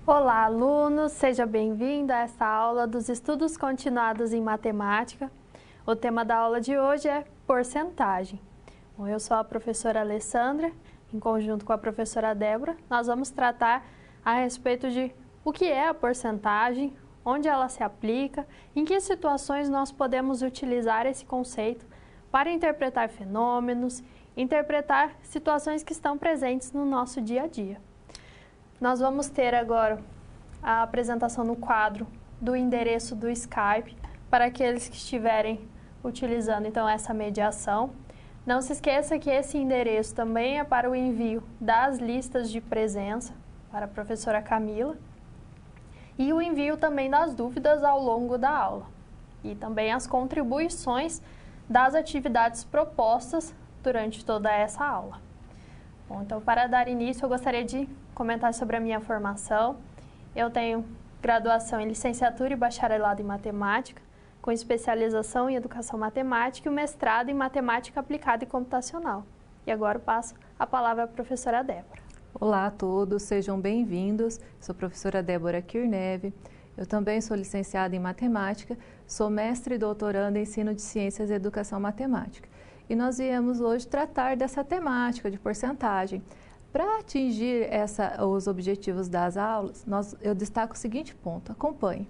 Olá, alunos! Seja bem-vindo a esta aula dos estudos continuados em matemática. O tema da aula de hoje é porcentagem. Bom, eu sou a professora Alessandra, em conjunto com a professora Débora, nós vamos tratar a respeito de o que é a porcentagem, onde ela se aplica, em que situações nós podemos utilizar esse conceito para interpretar fenômenos, interpretar situações que estão presentes no nosso dia a dia. Nós vamos ter agora a apresentação no quadro do endereço do Skype para aqueles que estiverem utilizando então essa mediação. Não se esqueça que esse endereço também é para o envio das listas de presença para a professora Camila e o envio também das dúvidas ao longo da aula e também as contribuições das atividades propostas durante toda essa aula. Bom, então, para dar início, eu gostaria de comentar sobre a minha formação. Eu tenho graduação em licenciatura e bacharelado em matemática, com especialização em educação matemática e o mestrado em matemática aplicada e computacional. E agora eu passo a palavra à professora Débora. Olá a todos, sejam bem-vindos. Sou a professora Débora Kirneve. Eu também sou licenciada em matemática, sou mestre e doutoranda em ensino de ciências e educação matemática. E nós viemos hoje tratar dessa temática de porcentagem. Para atingir os objetivos das aulas, eu destaco o seguinte ponto, acompanhe.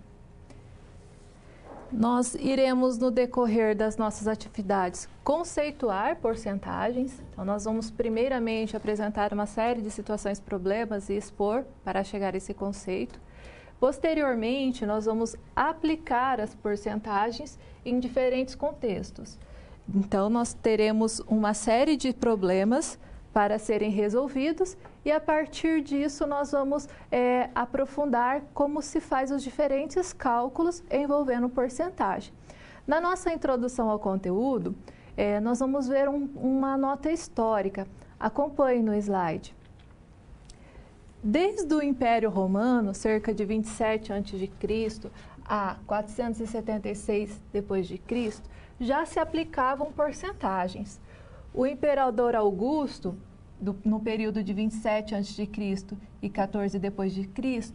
Nós iremos, no decorrer das nossas atividades, conceituar porcentagens. Então, nós vamos primeiramente apresentar uma série de situações, problemas e expor para chegar a esse conceito. Posteriormente, nós vamos aplicar as porcentagens em diferentes contextos. Então, nós teremos uma série de problemas para serem resolvidos e, a partir disso, nós vamos aprofundar como se faz os diferentes cálculos envolvendo porcentagem. Na nossa introdução ao conteúdo, nós vamos ver uma nota histórica. Acompanhe no slide. Desde o Império Romano, cerca de 27 a.C. a 476 d.C., já se aplicavam porcentagens. O imperador Augusto, no período de 27 a.C. e 14 d.C.,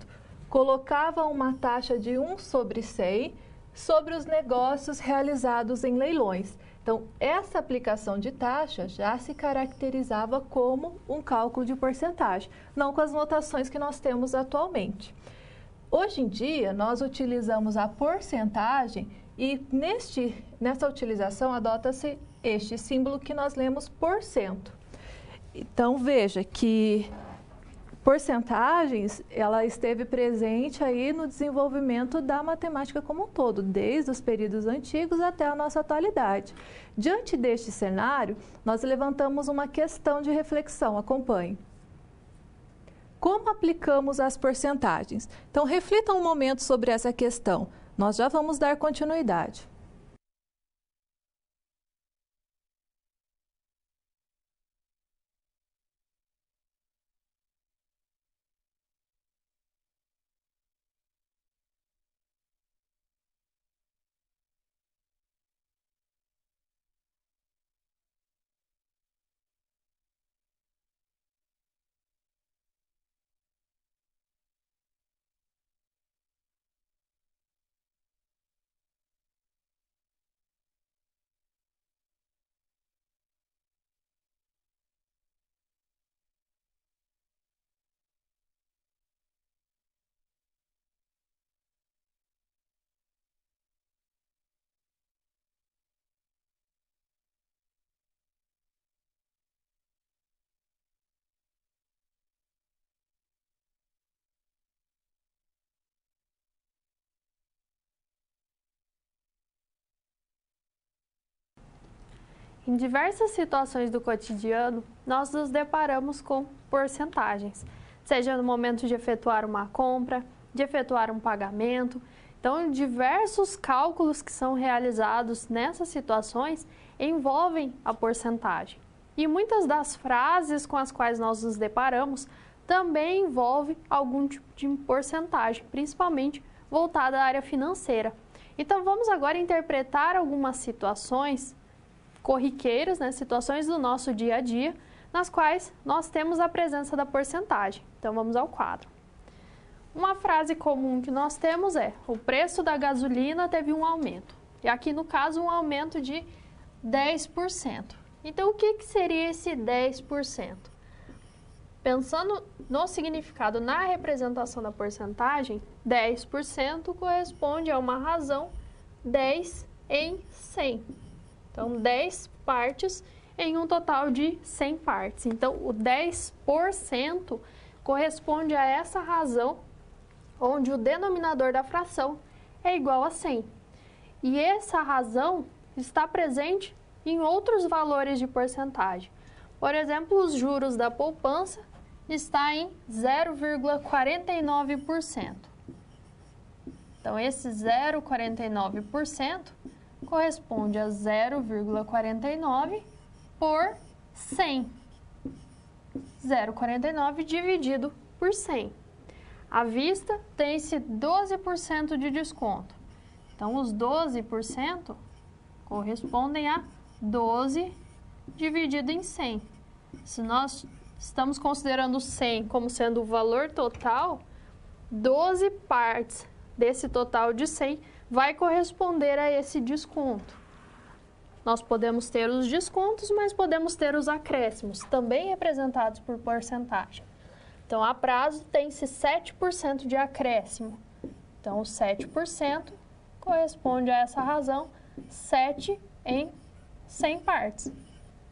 colocava uma taxa de 1/100 sobre os negócios realizados em leilões. Então, essa aplicação de taxa já se caracterizava como um cálculo de porcentagem, não com as notações que nós temos atualmente. Hoje em dia, nós utilizamos a porcentagem e nessa utilização adota-se este símbolo que nós lemos por cento. Então, veja que porcentagens, ela esteve presente aí no desenvolvimento da matemática como um todo, desde os períodos antigos até a nossa atualidade. Diante deste cenário, nós levantamos uma questão de reflexão, acompanhe. Como aplicamos as porcentagens? Então, reflita um momento sobre essa questão. Nós já vamos dar continuidade. Em diversas situações do cotidiano, nós nos deparamos com porcentagens, seja no momento de efetuar uma compra, de efetuar um pagamento. Então, diversos cálculos que são realizados nessas situações envolvem a porcentagem. E muitas das frases com as quais nós nos deparamos também envolvem algum tipo de porcentagem, principalmente voltada à área financeira. Então, vamos agora interpretar algumas situações corriqueiras, situações do nosso dia a dia, nas quais nós temos a presença da porcentagem. Então, vamos ao quadro. Uma frase comum que nós temos é: o preço da gasolina teve um aumento. E aqui no caso um aumento de 10%. Então o que seria esse 10%? Pensando no significado na representação da porcentagem, 10% corresponde a uma razão 10 em 100. Então 10 partes em um total de 100 partes. Então o 10% corresponde a essa razão onde o denominador da fração é igual a 100. E essa razão está presente em outros valores de porcentagem. Por exemplo, os juros da poupança está em 0,49%. Então, esse 0,49% corresponde a 0,49 por 100. 0,49 dividido por 100. À vista, tem-se 12% de desconto. Então, os 12% correspondem a 12 dividido em 100. Se nós estamos considerando 100 como sendo o valor total, 12 partes desse total de 100 vai corresponder a esse desconto. Nós podemos ter os descontos, mas podemos ter os acréscimos, também representados por porcentagem. Então, a prazo tem-se 7% de acréscimo. Então, o 7% corresponde a essa razão, 7 em 100 partes.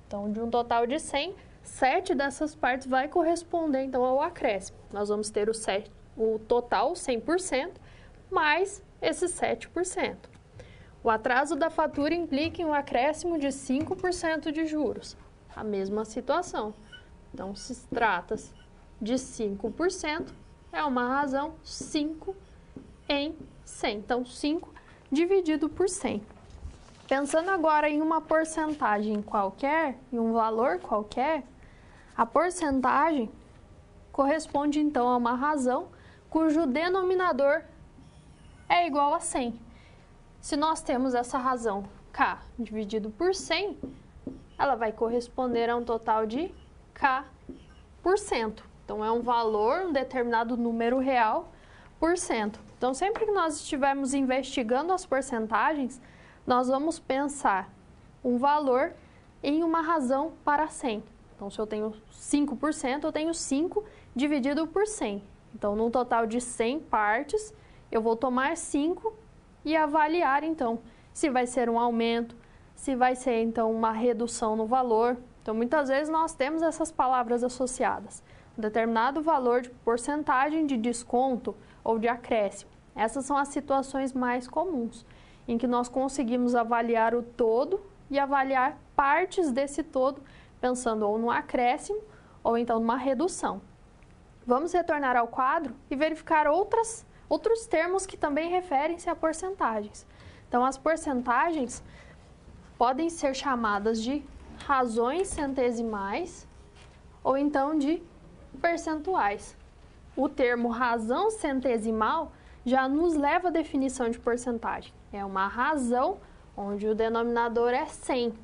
Então, de um total de 100, 7 dessas partes vai corresponder, então, ao acréscimo. Nós vamos ter o total, 100%, mais esses 7%. O atraso da fatura implica em um acréscimo de 5% de juros. A mesma situação. Então, se trata de 5%, é uma razão 5 em 100. Então, 5 dividido por 100. Pensando agora em uma porcentagem qualquer, em um valor qualquer, a porcentagem corresponde então a uma razão cujo denominador é igual a 100. Se nós temos essa razão K dividido por 100, ela vai corresponder a um total de K por cento. Então, é um valor, um determinado número real por cento. Então, sempre que nós estivermos investigando as porcentagens, nós vamos pensar um valor em uma razão para 100. Então, se eu tenho 5%, eu tenho 5 dividido por 100. Então, num total de 100 partes, eu vou tomar 5 e avaliar, então, se vai ser um aumento, se vai ser, então, uma redução no valor. Então, muitas vezes nós temos essas palavras associadas. Um determinado valor de porcentagem de desconto ou de acréscimo. Essas são as situações mais comuns, em que nós conseguimos avaliar o todo e avaliar partes desse todo, pensando ou no acréscimo ou então numa redução. Vamos retornar ao quadro e verificar outros termos que também referem-se a porcentagens. Então, as porcentagens podem ser chamadas de razões centesimais ou então de percentuais. O termo razão centesimal já nos leva à definição de porcentagem. É uma razão onde o denominador é 100.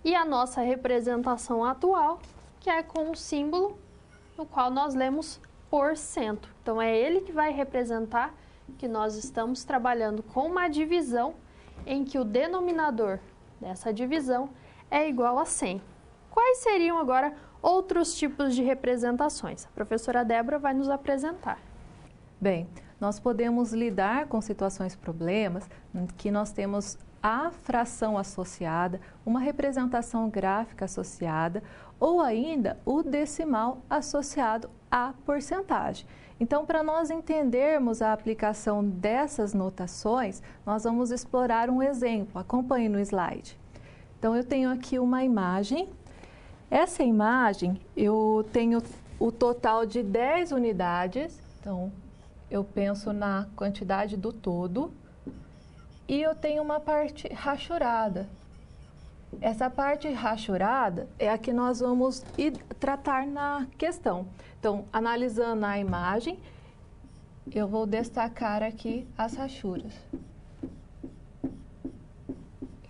E a nossa representação atual, que é com o símbolo no qual nós lemos porcento. Então, é ele que vai representar que nós estamos trabalhando com uma divisão em que o denominador dessa divisão é igual a 100. Quais seriam agora outros tipos de representações? A professora Débora vai nos apresentar. Bem, nós podemos lidar com situações, problemas, em que nós temos a fração associada, uma representação gráfica associada ou ainda o decimal associado à porcentagem. Então, para nós entendermos a aplicação dessas notações, nós vamos explorar um exemplo. Acompanhe no slide. Então, eu tenho aqui uma imagem. Essa imagem, eu tenho o total de 10 unidades. Então, eu penso na quantidade do todo. E eu tenho uma parte rachurada. Essa parte rachurada é a que nós vamos tratar na questão. Então, analisando a imagem, eu vou destacar aqui as rachuras.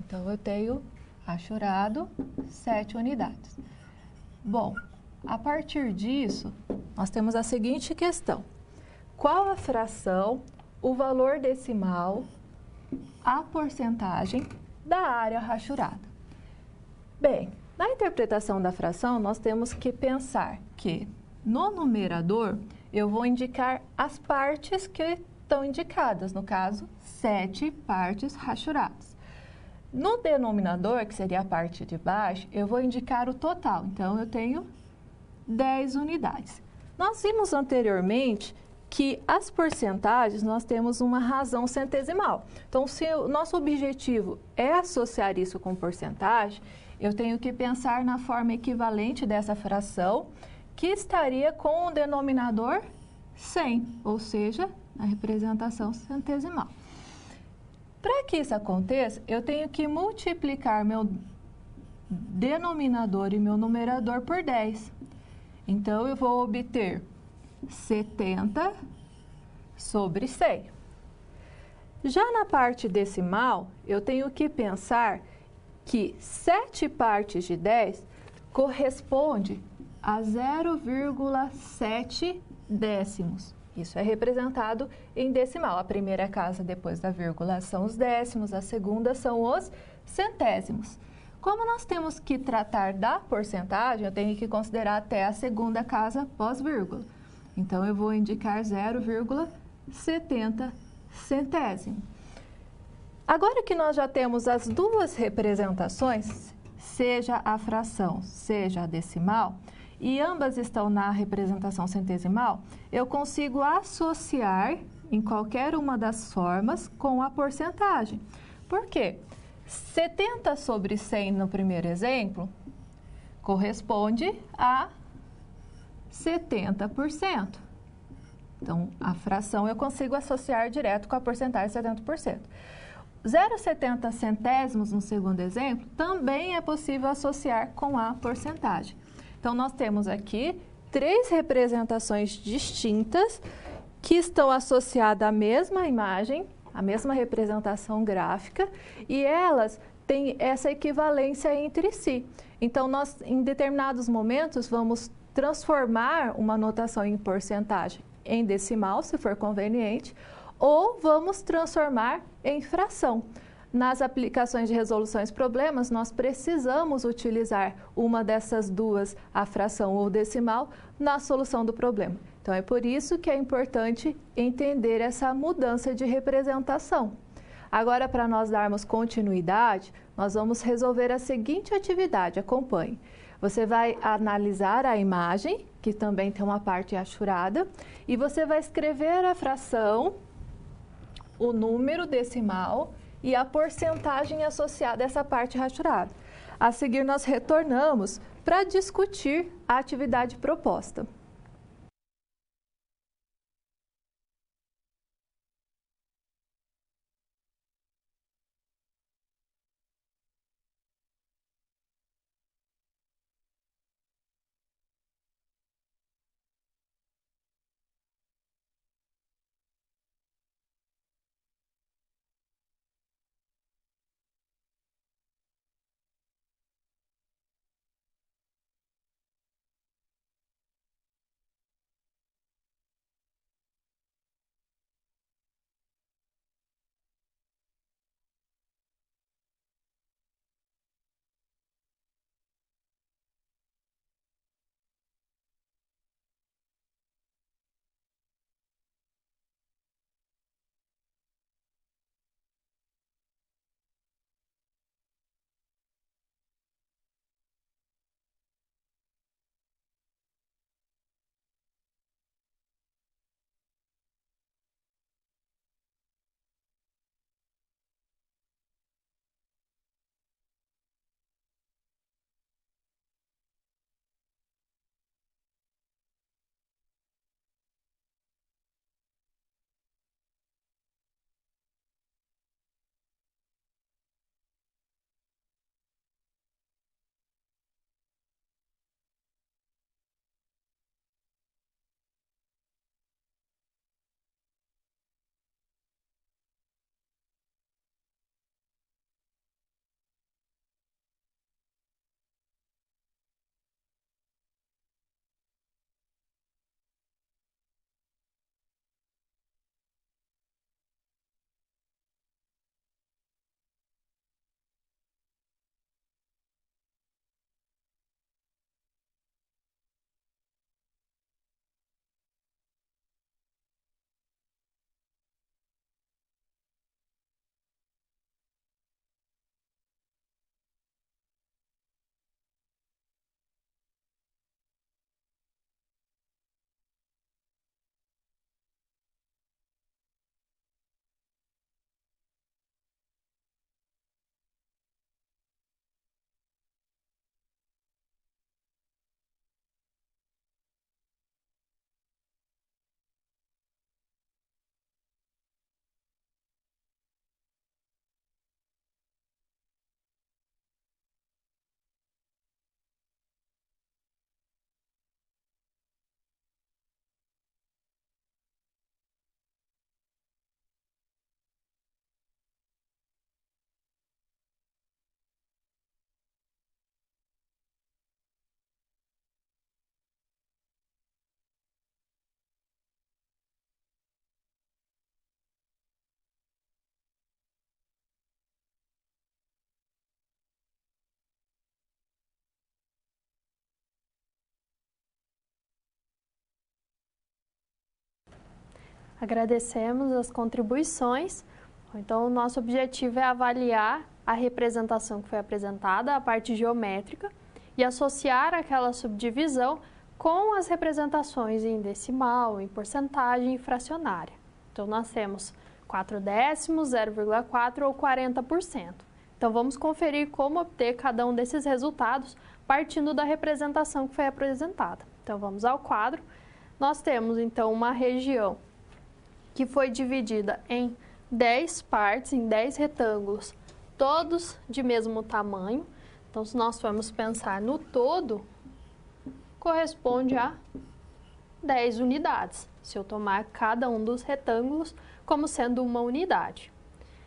Então, eu tenho rachurado 7 unidades. Bom, a partir disso, nós temos a seguinte questão. qual a fração, o valor decimal, a porcentagem da área rachurada. Bem, na interpretação da fração, nós temos que pensar que no numerador eu vou indicar as partes que estão indicadas, no caso, 7 partes rachuradas. No denominador, que seria a parte de baixo, eu vou indicar o total, então eu tenho 10 unidades. Nós vimos anteriormente que as porcentagens nós temos uma razão centesimal. Então, se o nosso objetivo é associar isso com porcentagem, eu tenho que pensar na forma equivalente dessa fração, que estaria com o denominador 100, ou seja, a representação centesimal. Para que isso aconteça, eu tenho que multiplicar meu denominador e meu numerador por 10. Então, eu vou obter 70 sobre 100. Já na parte decimal, eu tenho que pensar que 7 partes de 10 corresponde a 0,7 décimos. Isso é representado em decimal. A primeira casa depois da vírgula são os décimos, a segunda são os centésimos. Como nós temos que tratar da porcentagem, eu tenho que considerar até a segunda casa pós-vírgula. Então, eu vou indicar 0,70 centésimo. Agora que nós já temos as duas representações, seja a fração, seja a decimal, e ambas estão na representação centesimal, eu consigo associar em qualquer uma das formas com a porcentagem. Por quê? 70 sobre 100 no primeiro exemplo corresponde a 70%. Então, a fração eu consigo associar direto com a porcentagem 70%. 0,70 centésimos no segundo exemplo também é possível associar com a porcentagem. Então, nós temos aqui 3 representações distintas que estão associadas à mesma imagem, à mesma representação gráfica, e elas têm essa equivalência entre si. Então, nós, em determinados momentos, vamos transformar uma notação em porcentagem em decimal, se for conveniente, ou vamos transformar em fração. Nas aplicações de resoluções de problemas, nós precisamos utilizar uma dessas duas, a fração ou decimal, na solução do problema. Então, é por isso que é importante entender essa mudança de representação. Agora, para nós darmos continuidade, nós vamos resolver a seguinte atividade, acompanhe. Você vai analisar a imagem, que também tem uma parte rachurada, e você vai escrever a fração, o número decimal e a porcentagem associada a essa parte rachurada. A seguir, nós retornamos para discutir a atividade proposta. Agradecemos as contribuições. Então, o nosso objetivo é avaliar a representação que foi apresentada, a parte geométrica, e associar aquela subdivisão com as representações em decimal, em porcentagem e fracionária. Então, nós temos 4 décimos, 0,4 ou 40%. Então, vamos conferir como obter cada um desses resultados partindo da representação que foi apresentada. Então, vamos ao quadro. Nós temos, então, uma região que foi dividida em 10 partes, em 10 retângulos, todos de mesmo tamanho. Então, se nós formos pensar no todo, corresponde a 10 unidades, se eu tomar cada um dos retângulos como sendo uma unidade.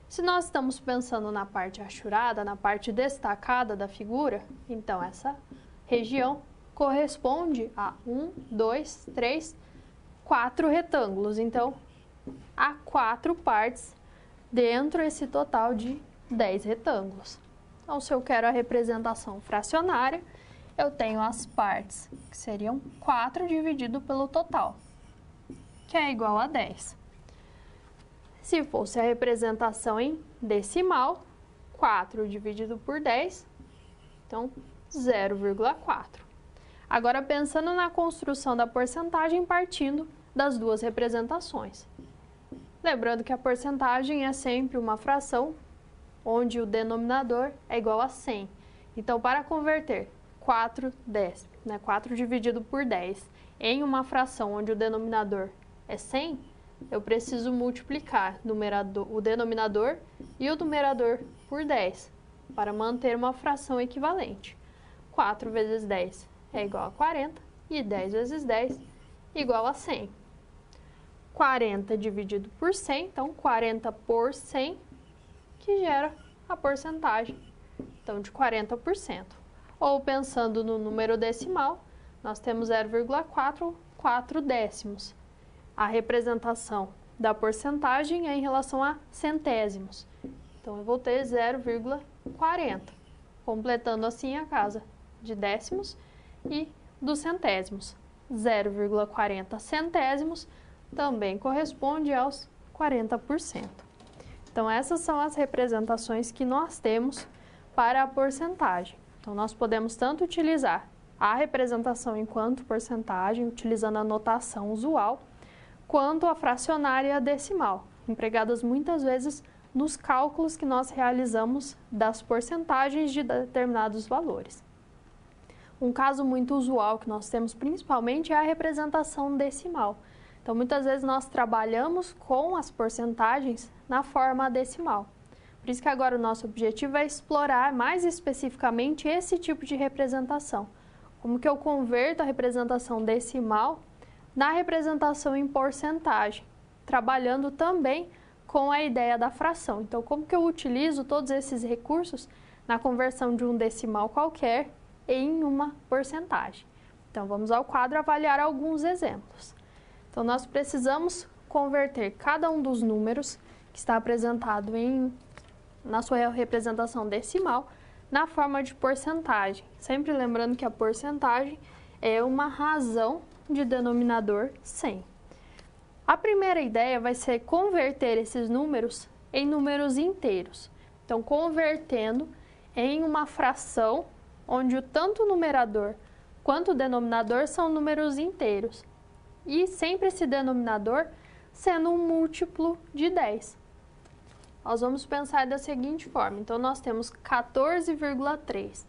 Se nós estamos pensando na parte hachurada, na parte destacada da figura, então essa região corresponde a 1, 2, 3, 4 retângulos. Então, há 4 partes dentro desse total de 10 retângulos. Então, se eu quero a representação fracionária, eu tenho as partes, que seriam 4 dividido pelo total, que é igual a 10. Se fosse a representação em decimal, 4 dividido por 10, então 0,4. Agora, pensando na construção da porcentagem partindo das duas representações. Lembrando que a porcentagem é sempre uma fração onde o denominador é igual a 100. Então, para converter 4 décimos, 4 dividido por 10, em uma fração onde o denominador é 100, eu preciso multiplicar o denominador e o numerador por 10, para manter uma fração equivalente. 4 vezes 10 é igual a 40, e 10 vezes 10 igual a 100. 40 dividido por 100, então 40 por 100, que gera a porcentagem, então, de 40%. Ou pensando no número decimal, nós temos 0,4, 4 décimos. A representação da porcentagem é em relação a centésimos. Então, eu vou ter 0,40, completando assim a casa de décimos e dos centésimos. 0,40 centésimos também corresponde aos 40%. Então, essas são as representações que nós temos para a porcentagem. Então, nós podemos tanto utilizar a representação enquanto porcentagem, utilizando a notação usual, quanto a fracionária e a decimal, empregadas muitas vezes nos cálculos que nós realizamos das porcentagens de determinados valores. Um caso muito usual que nós temos principalmente é a representação decimal. Então, muitas vezes nós trabalhamos com as porcentagens na forma decimal. Por isso que agora o nosso objetivo é explorar mais especificamente esse tipo de representação. Como que eu converto a representação decimal na representação em porcentagem, trabalhando também com a ideia da fração. Então, como que eu utilizo todos esses recursos na conversão de um decimal qualquer em uma porcentagem? Então, vamos ao quadro avaliar alguns exemplos. Então, nós precisamos converter cada um dos números que está apresentado na sua representação decimal na forma de porcentagem. Sempre lembrando que a porcentagem é uma razão de denominador 100. A primeira ideia vai ser converter esses números em números inteiros. Então, convertendo em uma fração onde tanto o numerador quanto o denominador são números inteiros. E sempre esse denominador sendo um múltiplo de 10. Nós vamos pensar da seguinte forma. Então, nós temos 14,3,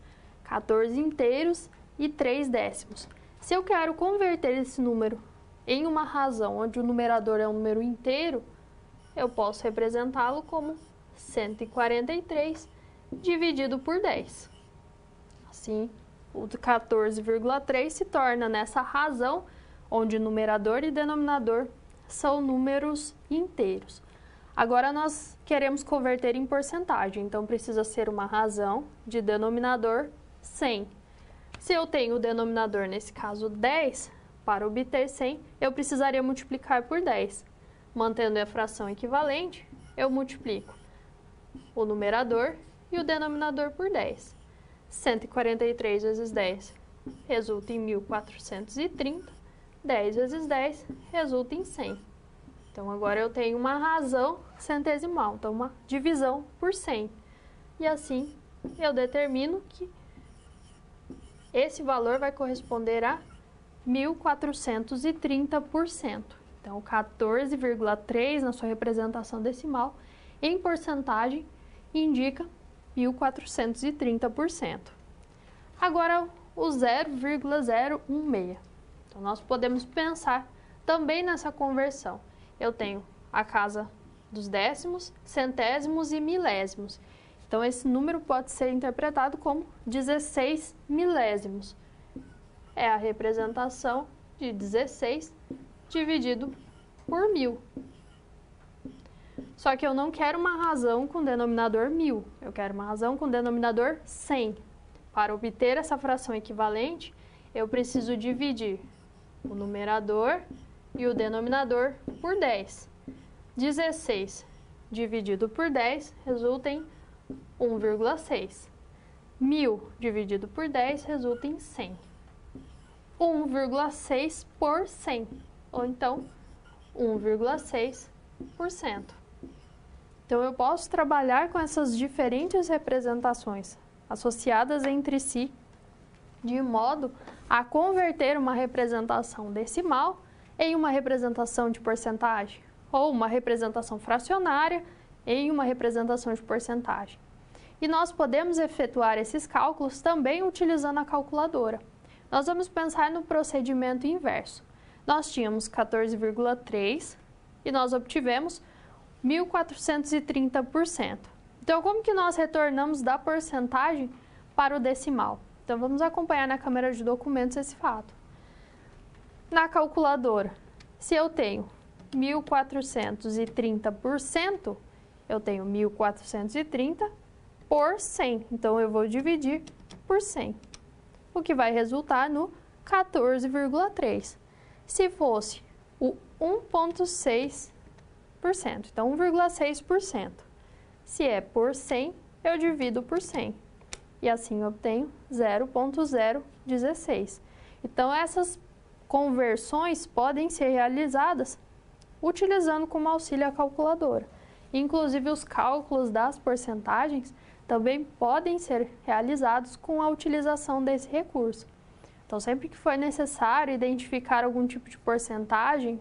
14 inteiros e 3 décimos. Se eu quero converter esse número em uma razão onde o numerador é um número inteiro, eu posso representá-lo como 143 dividido por 10. Assim, o 14,3 se torna nessa razão onde numerador e denominador são números inteiros. Agora, nós queremos converter em porcentagem, então precisa ser uma razão de denominador 100. Se eu tenho o denominador, nesse caso, 10, para obter 100, eu precisaria multiplicar por 10. Mantendo a fração equivalente, eu multiplico o numerador e o denominador por 10. 143 vezes 10 resulta em 1.430. 10 vezes 10 resulta em 100. Então, agora eu tenho uma razão centesimal, então uma divisão por 100. E assim, eu determino que esse valor vai corresponder a 1.430%. Então, 14,3 na sua representação decimal, em porcentagem, indica 1.430%. Agora, o 0,016. Então, nós podemos pensar também nessa conversão. Eu tenho a casa dos décimos, centésimos e milésimos. Então, esse número pode ser interpretado como 16 milésimos. É a representação de 16 dividido por 1000. Só que eu não quero uma razão com denominador 1000, eu quero uma razão com denominador 100. Para obter essa fração equivalente, eu preciso dividir o numerador e o denominador por 10. 16 dividido por 10 resulta em 1,6. 1000 dividido por 10 resulta em 100. 1,6 por 100, ou então 1,6%. Então, eu posso trabalhar com essas diferentes representações associadas entre si, de modo a converter uma representação decimal em uma representação de porcentagem, ou uma representação fracionária em uma representação de porcentagem. E nós podemos efetuar esses cálculos também utilizando a calculadora. Nós vamos pensar no procedimento inverso. Nós tínhamos 14,3 e nós obtivemos 1.430%. Então, como que nós retornamos da porcentagem para o decimal? Então, vamos acompanhar na câmera de documentos esse fato. Na calculadora, se eu tenho 1.430%, eu tenho 1.430 por 100. Então, eu vou dividir por 100, o que vai resultar no 14,3. Se fosse o 1,6%, então 1,6%. Se é por 100, eu divido por 100. E assim eu obtenho 0,016. Então, essas conversões podem ser realizadas utilizando como auxílio a calculadora. Inclusive, os cálculos das porcentagens também podem ser realizados com a utilização desse recurso. Então, sempre que for necessário identificar algum tipo de porcentagem,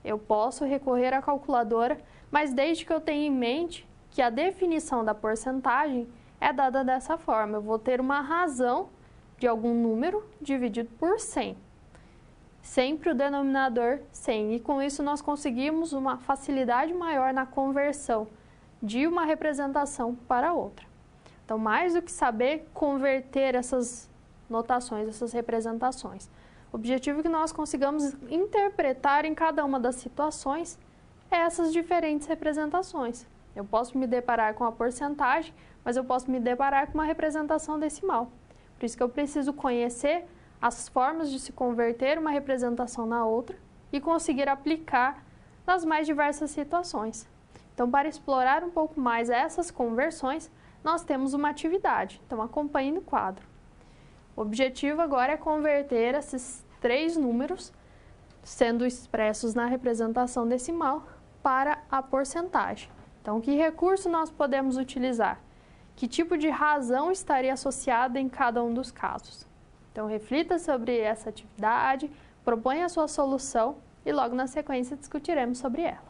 eu posso recorrer à calculadora, mas desde que eu tenha em mente que a definição da porcentagem é dada dessa forma. Eu vou ter uma razão de algum número dividido por 100. Sempre o denominador 100. E com isso nós conseguimos uma facilidade maior na conversão de uma representação para outra. Então, mais do que saber converter essas notações, essas representações, o objetivo é que nós consigamos interpretar em cada uma das situações essas diferentes representações. Eu posso me deparar com a porcentagem, mas eu posso me deparar com uma representação decimal. Por isso que eu preciso conhecer as formas de se converter uma representação na outra e conseguir aplicar nas mais diversas situações. Então, para explorar um pouco mais essas conversões, nós temos uma atividade. Então, acompanhe no quadro. O objetivo agora é converter esses 3 números, sendo expressos na representação decimal, para a porcentagem. Então, que recurso nós podemos utilizar? Que tipo de razão estaria associada em cada um dos casos? Então, reflita sobre essa atividade, proponha a sua solução e logo na sequência discutiremos sobre ela.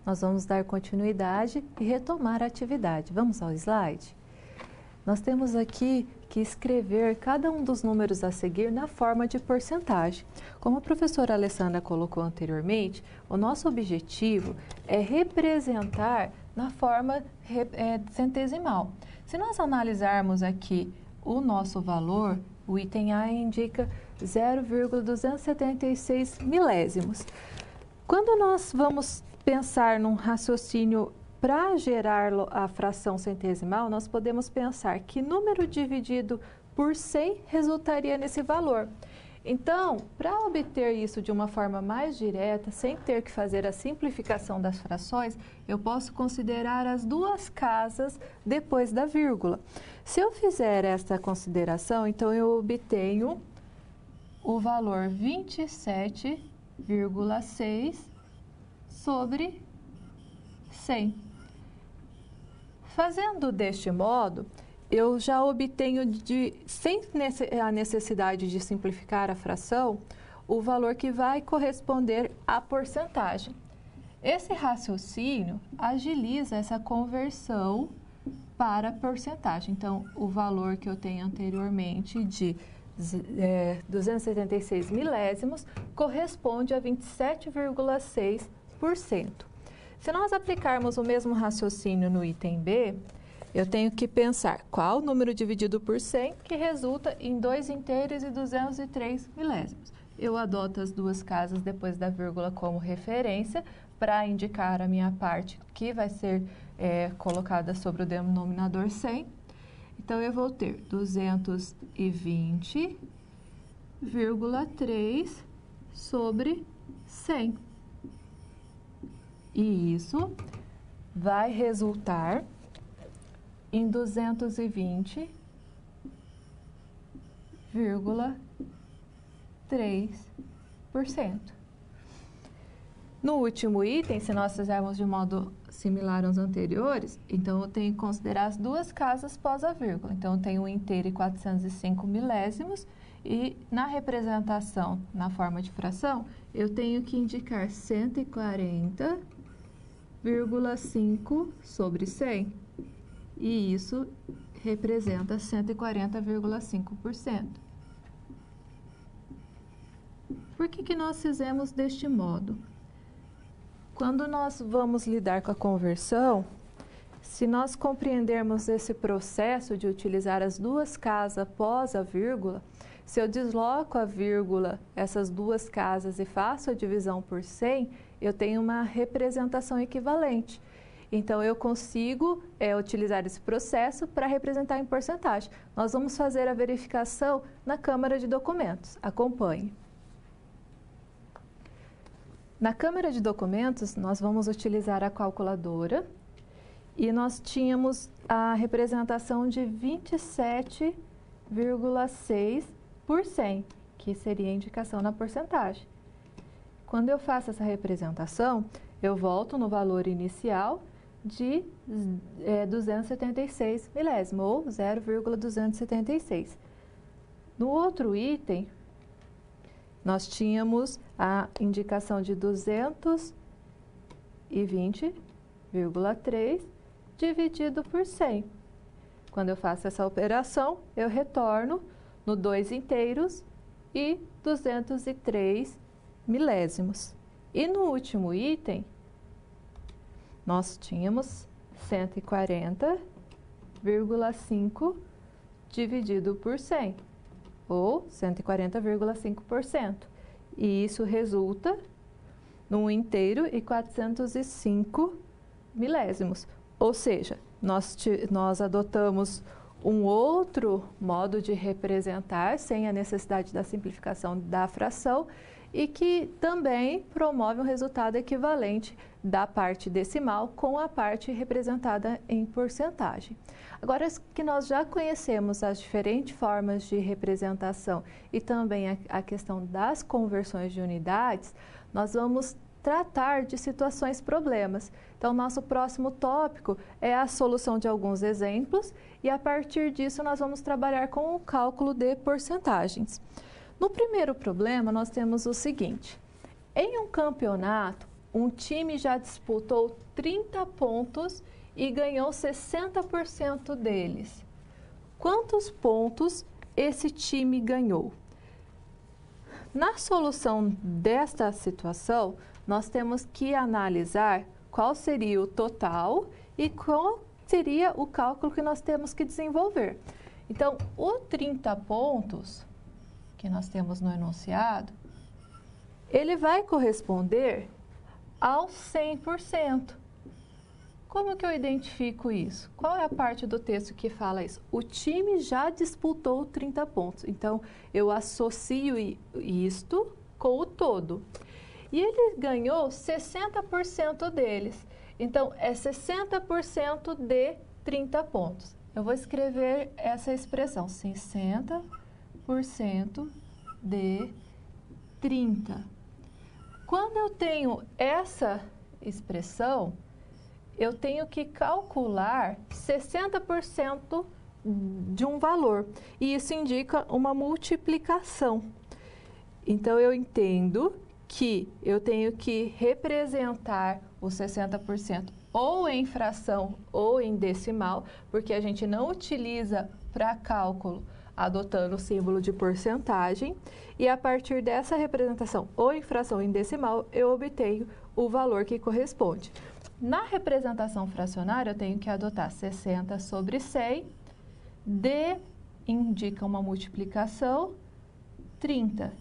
nós vamos dar continuidade e retomar a atividade. Vamos ao slide? Nós temos aqui que escrever cada um dos números a seguir na forma de porcentagem. Como a professora Alessandra colocou anteriormente, o nosso objetivo é representar na forma centesimal. Se nós analisarmos aqui o nosso valor, o item A indica 0,276 milésimos. Quando nós vamos pensar num raciocínio para gerar a fração centesimal, nós podemos pensar que número dividido por 100 resultaria nesse valor. Então, para obter isso de uma forma mais direta, sem ter que fazer a simplificação das frações, eu posso considerar as duas casas depois da vírgula. Se eu fizer esta consideração, então eu obtenho o valor 27,6 sobre 100. Fazendo deste modo, eu já obtenho, sem a necessidade de simplificar a fração, o valor que vai corresponder à porcentagem. Esse raciocínio agiliza essa conversão para porcentagem. Então, o valor que eu tenho anteriormente de 276 milésimos corresponde a 27,6%. Se nós aplicarmos o mesmo raciocínio no item B, eu tenho que pensar qual número dividido por 100 que resulta em 2 inteiros e 203 milésimos. Eu adoto as duas casas depois da vírgula como referência para indicar a minha parte que vai ser colocada sobre o denominador 100. Então, eu vou ter 220,3 sobre 100. E isso vai resultar em 220,3%. No último item, se nós fizermos de modo similar aos anteriores, então eu tenho que considerar as duas casas pós a vírgula. Então, eu tenho 1 inteiro e 405 milésimos e na representação, na forma de fração, eu tenho que indicar 140,5 sobre 100. E isso representa 140,5%. Por que nós fizemos deste modo? Quando nós vamos lidar com a conversão, se nós compreendermos esse processo de utilizar as duas casas após a vírgula, se eu desloco a vírgula, essas duas casas, e faço a divisão por 100, eu tenho uma representação equivalente. Então, eu consigo utilizar esse processo para representar em porcentagem. Nós vamos fazer a verificação na Câmara de Documentos. Acompanhe. Na Câmara de Documentos, nós vamos utilizar a calculadora e nós tínhamos a representação de 27,6 por 100, que seria a indicação na porcentagem. Quando eu faço essa representação, eu volto no valor inicial de 276 milésimos, ou 0,276. No outro item, nós tínhamos a indicação de 220,3 dividido por 100. Quando eu faço essa operação, eu retorno no 2 inteiros e 203 milésimos. E no último item, nós tínhamos 140,5 dividido por 100, ou 140,5%. E isso resulta no 1 inteiro e 405 milésimos. Ou seja, nós adotamos um outro modo de representar sem a necessidade da simplificação da fração e que também promove um resultado equivalente da parte decimal com a parte representada em porcentagem. Agora que nós já conhecemos as diferentes formas de representação e também a questão das conversões de unidades, nós vamos tratar de situações problemas. Então, nosso próximo tópico é a solução de alguns exemplos e a partir disso nós vamos trabalhar com o cálculo de porcentagens. No primeiro problema, nós temos o seguinte: em um campeonato, um time já disputou 30 pontos e ganhou 60% deles. Quantos pontos esse time ganhou? Na solução desta situação, nós temos que analisar qual seria o total e qual seria o cálculo que nós temos que desenvolver. Então, o 30 pontos que nós temos no enunciado, ele vai corresponder ao 100%. Como que eu identifico isso? Qual é a parte do texto que fala isso? O time já disputou 30 pontos. Então, eu associo isto com o todo. E ele ganhou 60% deles. Então, é 60% de 30 pontos. Eu vou escrever essa expressão, 60% de 30. Quando eu tenho essa expressão, eu tenho que calcular 60% de um valor. E isso indica uma multiplicação. Então, eu entendo que eu tenho que representar os 60% ou em fração ou em decimal, porque a gente não utiliza para cálculo adotando o símbolo de porcentagem. E a partir dessa representação ou em fração ou em decimal, eu obtenho o valor que corresponde. Na representação fracionária, eu tenho que adotar 60 sobre 100, D indica uma multiplicação, 30.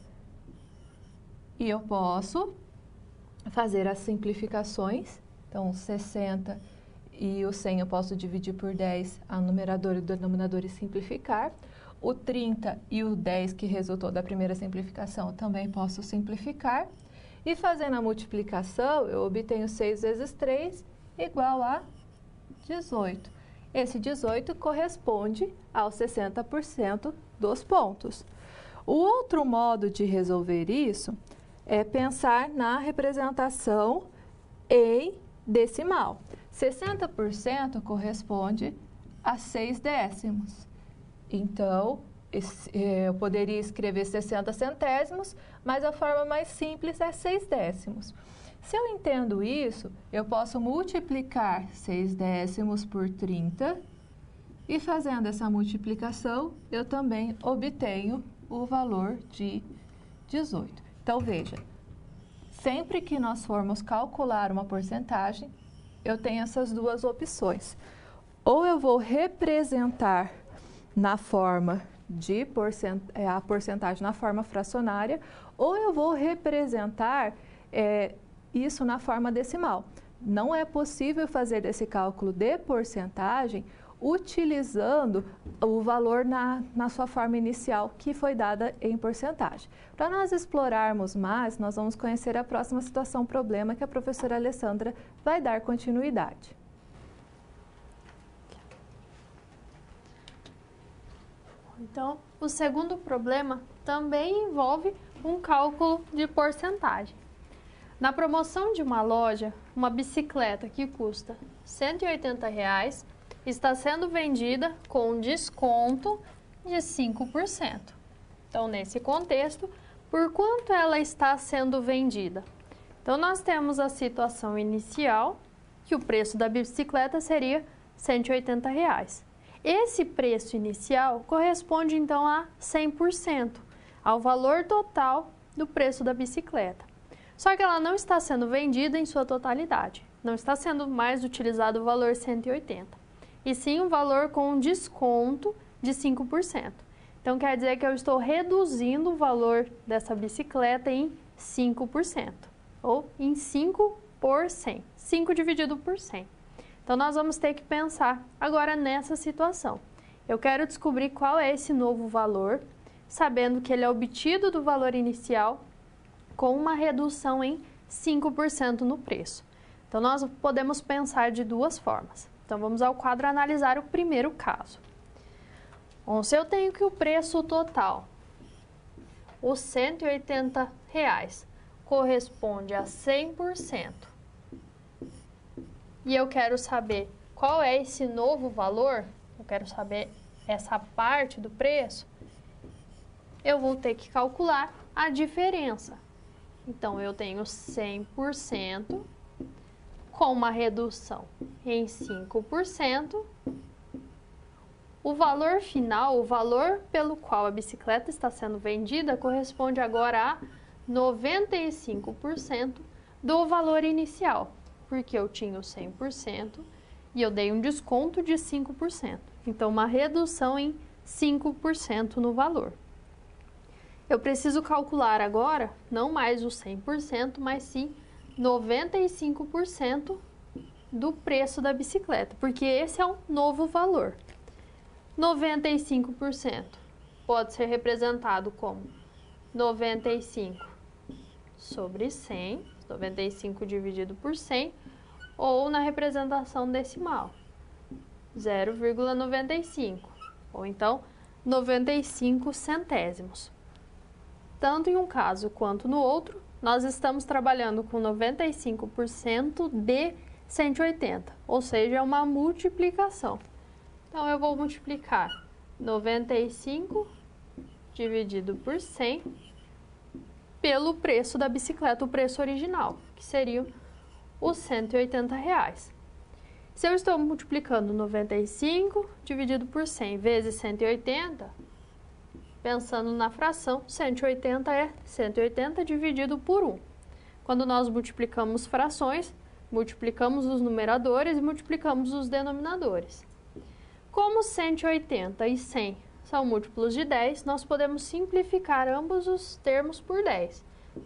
E eu posso fazer as simplificações. Então, 60 e o 100 eu posso dividir por 10, a numerador e o denominador e simplificar. O 30 e o 10 que resultou da primeira simplificação eu também posso simplificar. E fazendo a multiplicação, eu obtenho 6 vezes 3 igual a 18. Esse 18 corresponde aos 60% dos pontos. O outro modo de resolver isso é pensar na representação em decimal. 60% corresponde a 6 décimos. Então, eu poderia escrever 60 centésimos, mas a forma mais simples é 6 décimos. Se eu entendo isso, eu posso multiplicar 6 décimos por 30 e fazendo essa multiplicação, eu também obtenho o valor de 18. Então, veja, sempre que nós formos calcular uma porcentagem, eu tenho essas duas opções. Ou eu vou representar na forma de a porcentagem na forma fracionária, ou eu vou representar isso na forma decimal. Não é possível fazer esse cálculo de porcentagem utilizando o valor na sua forma inicial, que foi dada em porcentagem. Para nós explorarmos mais, nós vamos conhecer a próxima situação problema que a professora Alessandra vai dar continuidade. Então, o segundo problema também envolve um cálculo de porcentagem. Na promoção de uma loja, uma bicicleta que custa R$ 180 está sendo vendida com um desconto de 5%. Então, nesse contexto, por quanto ela está sendo vendida? Então, nós temos a situação inicial, que o preço da bicicleta seria R$ 180. Esse preço inicial corresponde, então, a 100%, ao valor total do preço da bicicleta. Só que ela não está sendo vendida em sua totalidade. Não está sendo mais utilizado o valor 180, e sim um valor com um desconto de 5%. Então, quer dizer que eu estou reduzindo o valor dessa bicicleta em 5%, ou em 5 por 100, 5 dividido por 100. Então, nós vamos ter que pensar agora nessa situação. Eu quero descobrir qual é esse novo valor, sabendo que ele é obtido do valor inicial com uma redução em 5% no preço. Então, nós podemos pensar de duas formas. Então, vamos ao quadro analisar o primeiro caso. Bom, se eu tenho que o preço total, os R$ 180, corresponde a 100%, e eu quero saber qual é esse novo valor, eu quero saber essa parte do preço, eu vou ter que calcular a diferença. Então, eu tenho 100% com uma redução em 5%. O valor final, o valor pelo qual a bicicleta está sendo vendida, corresponde agora a 95% do valor inicial, porque eu tinha o 100% e eu dei um desconto de 5%. Então, uma redução em 5% no valor. Eu preciso calcular agora, não mais o 100%, mas sim 95% do preço da bicicleta, porque esse é um novo valor. 95% pode ser representado como 95 sobre 100, 95 dividido por 100, ou na representação decimal, 0,95, ou então 95 centésimos. Tanto em um caso quanto no outro, nós estamos trabalhando com 95% de 180, ou seja, é uma multiplicação. Então, eu vou multiplicar 95 dividido por 100 pelo preço da bicicleta, o preço original, que seria os R$180. Se eu estou multiplicando 95 dividido por 100 vezes 180, pensando na fração, 180 é 180 dividido por 1. Quando nós multiplicamos frações, multiplicamos os numeradores e multiplicamos os denominadores. Como 180 e 100 são múltiplos de 10, nós podemos simplificar ambos os termos por 10.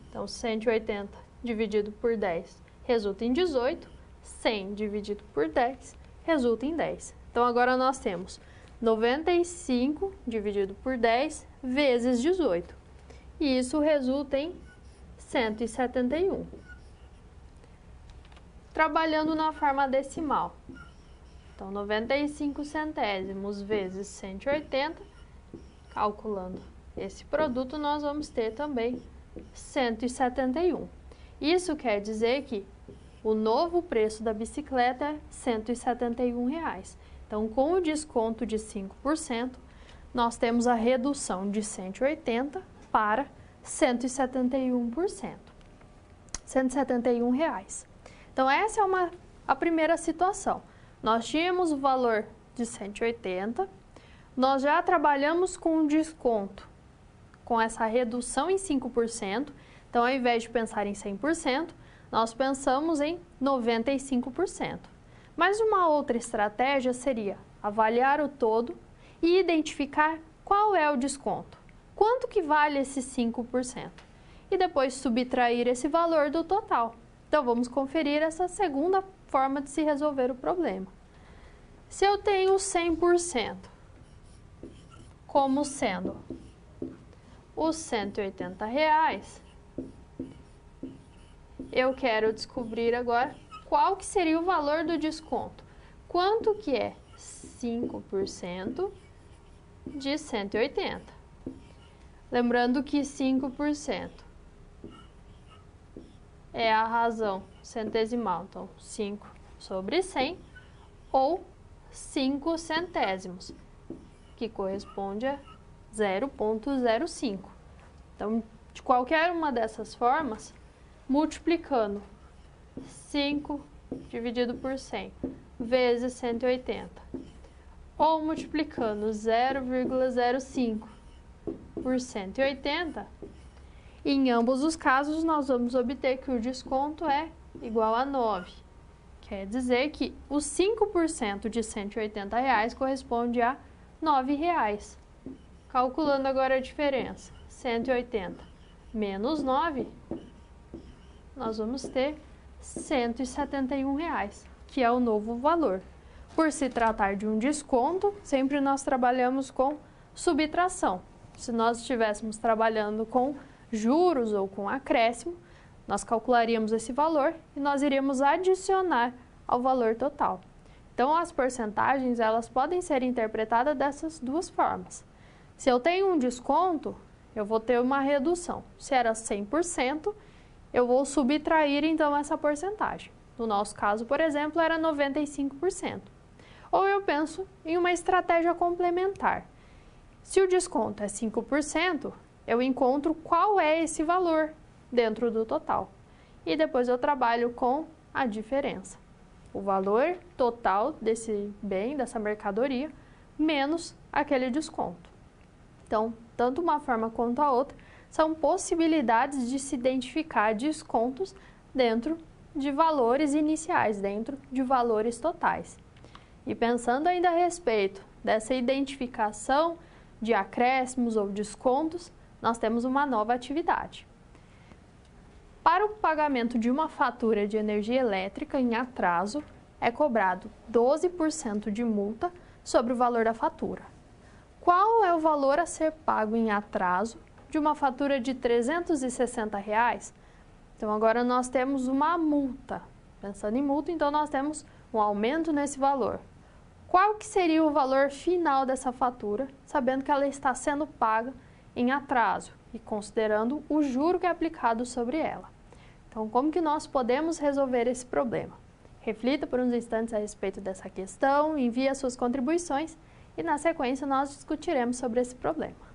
Então, 180 dividido por 10 resulta em 18, 100 dividido por 10 resulta em 10. Então, agora nós temos 95 dividido por 10 vezes 18. E isso resulta em 171. Trabalhando na forma decimal. Então, 95 centésimos vezes 180, calculando esse produto, nós vamos ter também 171. Isso quer dizer que o novo preço da bicicleta é R$171. Então, com o desconto de 5%, nós temos a redução de 180 para 171%. R$171. Então, essa é a primeira situação. Nós tínhamos o valor de 180, nós já trabalhamos com um desconto, com essa redução em 5%. Então, ao invés de pensar em 100%, nós pensamos em 95%. Mas uma outra estratégia seria avaliar o todo e identificar qual é o desconto. Quanto que vale esse 5%? E depois subtrair esse valor do total. Então, vamos conferir essa segunda forma de se resolver o problema. Se eu tenho 100% como sendo os R$180, eu quero descobrir agora qual que seria o valor do desconto. Quanto que é 5% de 180? Lembrando que 5% é a razão centesimal, então 5 sobre 100, ou 5 centésimos, que corresponde a 0,05. Então, de qualquer uma dessas formas, multiplicando 5 dividido por 100 vezes 180, ou multiplicando 0,05 por 180, em ambos os casos nós vamos obter que o desconto é igual a 9. Quer dizer que os 5% de R$180 corresponde a R$9. Calculando agora a diferença, 180 menos 9, nós vamos ter R$171, que é o novo valor. Por se tratar de um desconto, sempre nós trabalhamos com subtração. Se nós estivéssemos trabalhando com juros ou com acréscimo, nós calcularíamos esse valor e nós iríamos adicionar ao valor total. Então, as porcentagens, elas podem ser interpretadas dessas duas formas. Se eu tenho um desconto, eu vou ter uma redução. Se era 100%, eu vou subtrair, então, essa porcentagem. No nosso caso, por exemplo, era 95%. Ou eu penso em uma estratégia complementar. Se o desconto é 5%, eu encontro qual é esse valor dentro do total. E depois eu trabalho com a diferença. O valor total desse bem, dessa mercadoria, menos aquele desconto. Então, tanto uma forma quanto a outra são possibilidades de se identificar descontos dentro de valores iniciais, dentro de valores totais. E pensando ainda a respeito dessa identificação de acréscimos ou descontos, nós temos uma nova atividade. Para o pagamento de uma fatura de energia elétrica em atraso, é cobrado 12% de multa sobre o valor da fatura. Qual é o valor a ser pago em atraso de uma fatura de R$ 360? Então, agora nós temos uma multa. Pensando em multa, então nós temos um aumento nesse valor. Qual que seria o valor final dessa fatura, sabendo que ela está sendo paga em atraso e considerando o juro que é aplicado sobre ela? Então, como que nós podemos resolver esse problema? Reflita por uns instantes a respeito dessa questão, envie as suas contribuições e, na sequência, nós discutiremos sobre esse problema.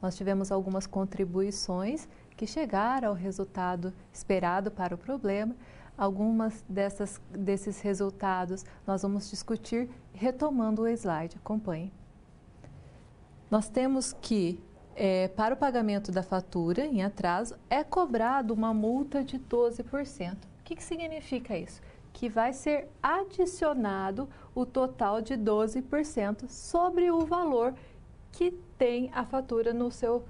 nós tivemos algumas contribuições que chegaram ao resultado esperado para o problema. Algumas desses resultados nós vamos discutir retomando o slide. Acompanhe. Nós temos que, para o pagamento da fatura em atraso, é cobrado uma multa de 12%. O que significa isso? Que vai ser adicionado o total de 12% sobre o valor que tem a fatura no seu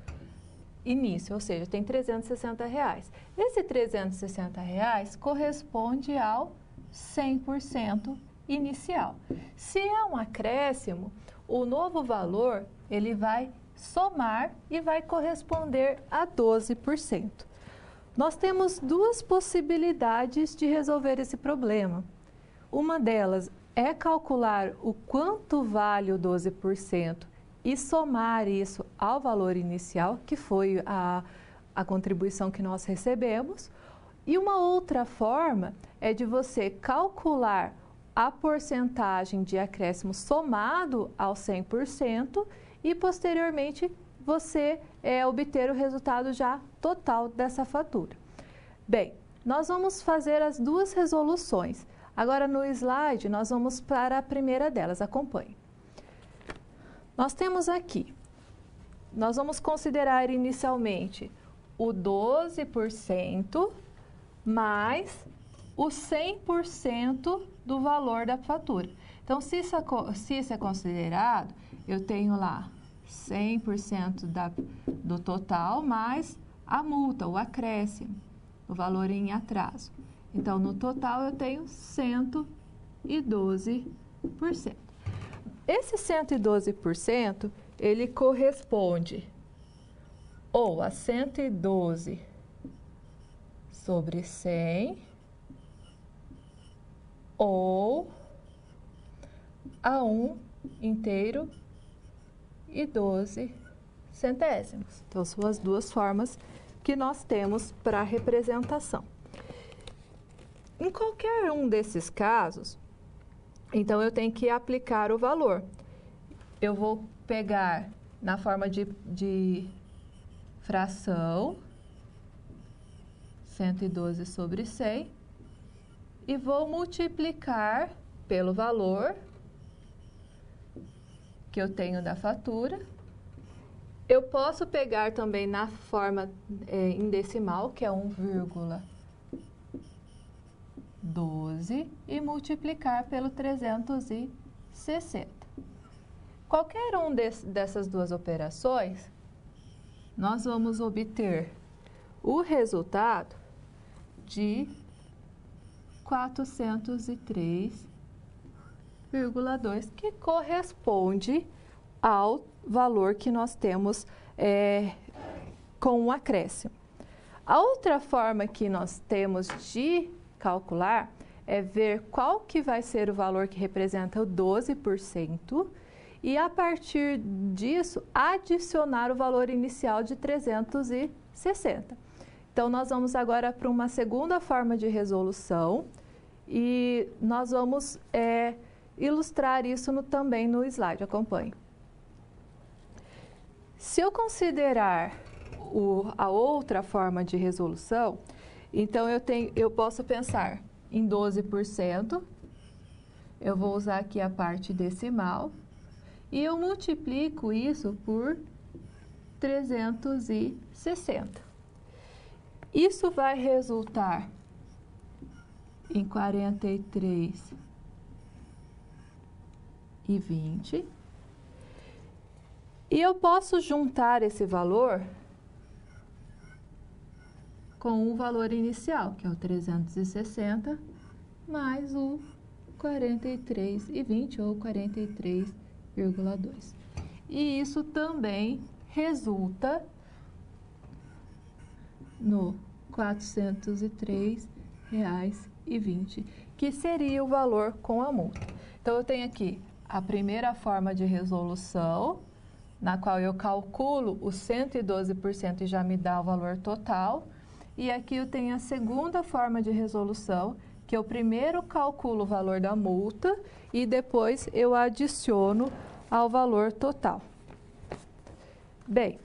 início, ou seja, tem R$360. Esse R$360 corresponde ao 100% inicial. Se é um acréscimo, o novo valor ele vai somar e vai corresponder a 12%. Nós temos duas possibilidades de resolver esse problema. Uma delas é calcular o quanto vale o 12% e somar isso ao valor inicial, que foi a contribuição que nós recebemos. E uma outra forma é de você calcular a porcentagem de acréscimo somado ao 100% e, posteriormente, você obter o resultado já total dessa fatura. Bem, nós vamos fazer as duas resoluções. Agora, no slide, nós vamos para a primeira delas. Acompanhe. Nós temos aqui, nós vamos considerar inicialmente o 12% mais o 100% do valor da fatura. Então, se isso é considerado, eu tenho lá 100% do total mais a multa, o acréscimo, o valor em atraso. Então, no total, eu tenho 112%. Esse 112%, ele corresponde ou a 112 sobre 100 ou a 1 inteiro e 12 centésimos. Então, são as duas formas que nós temos para a representação. Em qualquer um desses casos, então, eu tenho que aplicar o valor. Eu vou pegar na forma de fração, 112 sobre 100, e vou multiplicar pelo valor que eu tenho da fatura. Eu posso pegar também na forma em decimal, que é 1,12, e multiplicar pelo 360. Qualquer um dessas duas operações, nós vamos obter o resultado de 403,2, que corresponde ao valor que nós temos com o acréscimo. A outra forma que nós temos de calcular é ver qual que vai ser o valor que representa o 12% e, a partir disso, adicionar o valor inicial de 360. Então, nós vamos agora para uma segunda forma de resolução e nós vamos ilustrar isso também no slide. Acompanhe. Se eu considerar a outra forma de resolução, então eu posso pensar em 12%, eu vou usar aqui a parte decimal, e eu multiplico isso por 360. Isso vai resultar em 43,20. E eu posso juntar esse valor com o valor inicial, que é o 360, mais o 43,20 ou 43,2. E isso também resulta no R$ 403,20, que seria o valor com a multa. Então, eu tenho aqui a primeira forma de resolução, na qual eu calculo o 112% e já me dá o valor total. E aqui eu tenho a segunda forma de resolução, que eu primeiro calculo o valor da multa e depois eu adiciono ao valor total. Bem,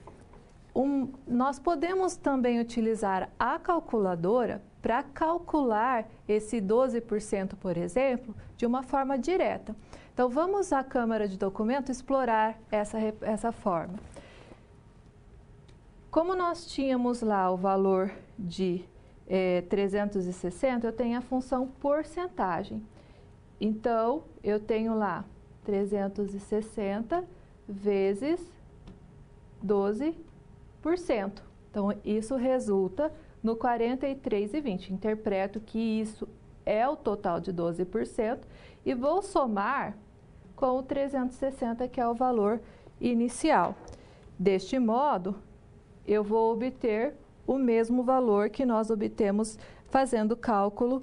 Nós podemos também utilizar a calculadora para calcular esse 12%, por exemplo, de uma forma direta. Então, vamos à Câmara de Documento explorar essa forma. Como nós tínhamos lá o valor de 360, eu tenho a função porcentagem. Então, eu tenho lá 360 vezes 12%. Então, isso resulta no 43,20. Interpreto que isso é o total de 12% e vou somar com o 360, que é o valor inicial. Deste modo, eu vou obter o mesmo valor que nós obtemos fazendo o cálculo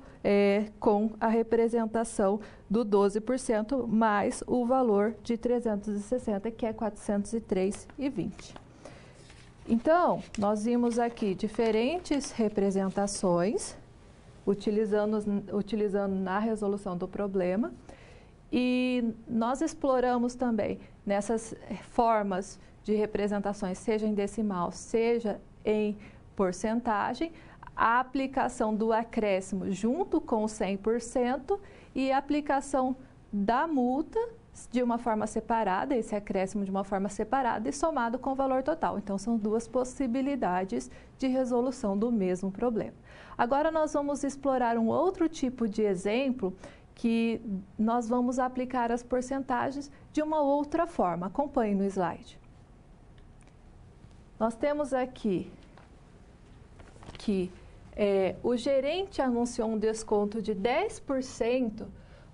com a representação do 12% mais o valor de 360, que é 403,20. Então, nós vimos aqui diferentes representações, utilizando na resolução do problema, e nós exploramos também nessas formas de representações, seja em decimal, seja em porcentagem, a aplicação do acréscimo junto com o 100% e a aplicação da multa de uma forma separada, esse acréscimo de uma forma separada e somado com o valor total. Então, são duas possibilidades de resolução do mesmo problema. Agora, nós vamos explorar um outro tipo de exemplo que nós vamos aplicar as porcentagens de uma outra forma. Acompanhe no slide. Nós temos aqui que o gerente anunciou um desconto de 10%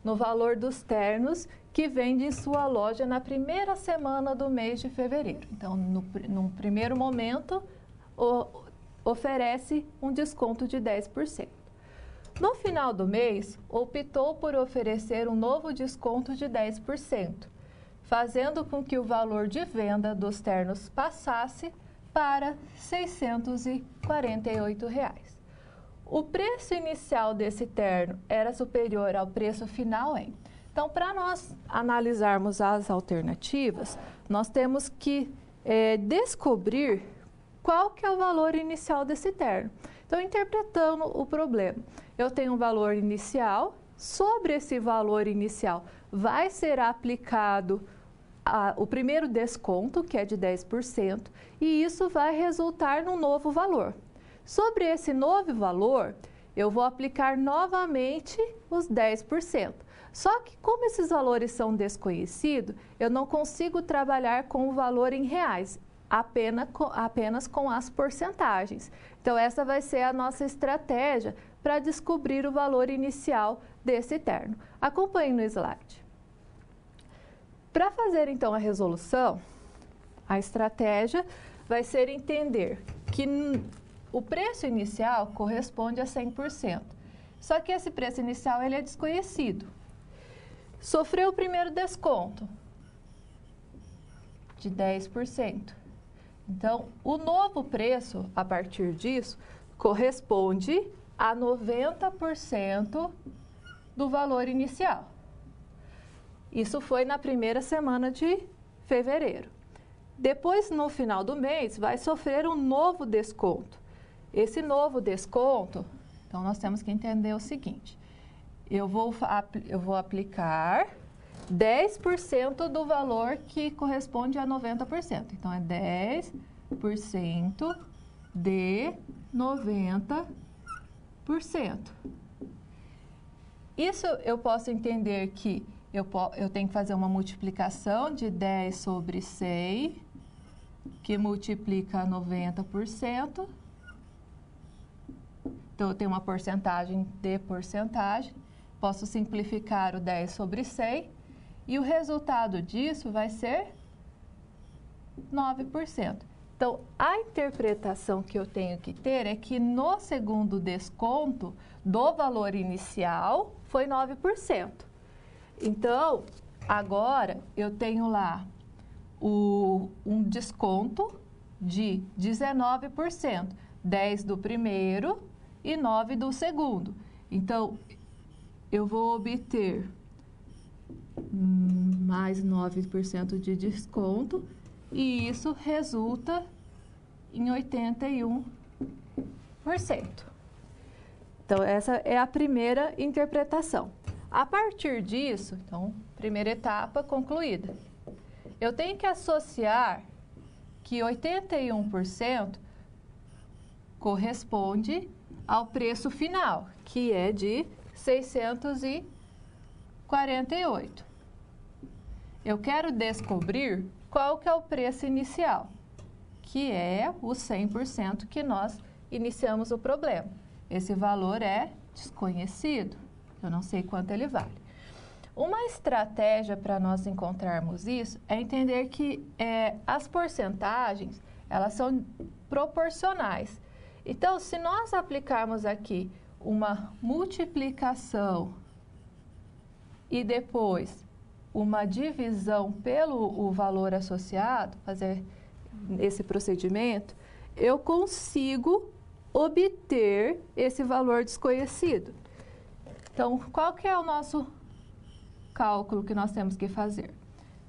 no valor dos ternos que vende em sua loja na primeira semana do mês de fevereiro. Então, no primeiro momento, oferece um desconto de 10%. No final do mês, optou por oferecer um novo desconto de 10%, fazendo com que o valor de venda dos ternos passasse para R$ 648. O preço inicial desse terno era superior ao preço final em. Então, para nós analisarmos as alternativas, nós temos que descobrir qual que é o valor inicial desse terno. Então, interpretando o problema, eu tenho um valor inicial, sobre esse valor inicial vai ser aplicado o primeiro desconto, que é de 10%, e isso vai resultar num novo valor. Sobre esse novo valor, eu vou aplicar novamente os 10%. Só que como esses valores são desconhecidos, eu não consigo trabalhar com o valor em reais, apenas com as porcentagens. Então, essa vai ser a nossa estratégia para descobrir o valor inicial desse terno. Acompanhe no slide. Para fazer, então, a resolução, a estratégia vai ser entender que o preço inicial corresponde a 100%. Só que esse preço inicial ele é desconhecido. Sofreu o primeiro desconto de 10%. Então, o novo preço, a partir disso, corresponde a 90% do valor inicial. Isso foi na primeira semana de fevereiro. Depois, no final do mês, vai sofrer um novo desconto. Esse novo desconto, então nós temos que entender o seguinte: eu vou aplicar 10% do valor que corresponde a 90%. Então, é 10% de 90%. Isso eu posso entender que eu tenho que fazer uma multiplicação de 10 sobre 100, que multiplica 90%. Então, eu tenho uma porcentagem de porcentagem. Posso simplificar o 10 sobre 100. E o resultado disso vai ser 9%. Então, a interpretação que eu tenho que ter é que no segundo desconto do valor inicial foi 9%. Então, agora eu tenho lá um desconto de 19%, 10 do primeiro e 9 do segundo. Então, eu vou obter mais 9% de desconto e isso resulta em 81%. Então, essa é a primeira interpretação. A partir disso, então, primeira etapa concluída. Eu tenho que associar que 81% corresponde ao preço final, que é de 648. Eu quero descobrir qual que é o preço inicial, que é o 100% que nós iniciamos o problema. Esse valor é desconhecido, eu não sei quanto ele vale. Uma estratégia para nós encontrarmos isso é entender que as porcentagens, elas são proporcionais. Então, se nós aplicarmos aqui uma multiplicação e depois uma divisão pelo valor associado, fazer esse procedimento, eu consigo obter esse valor desconhecido. Então, qual que é o nosso cálculo que nós temos que fazer?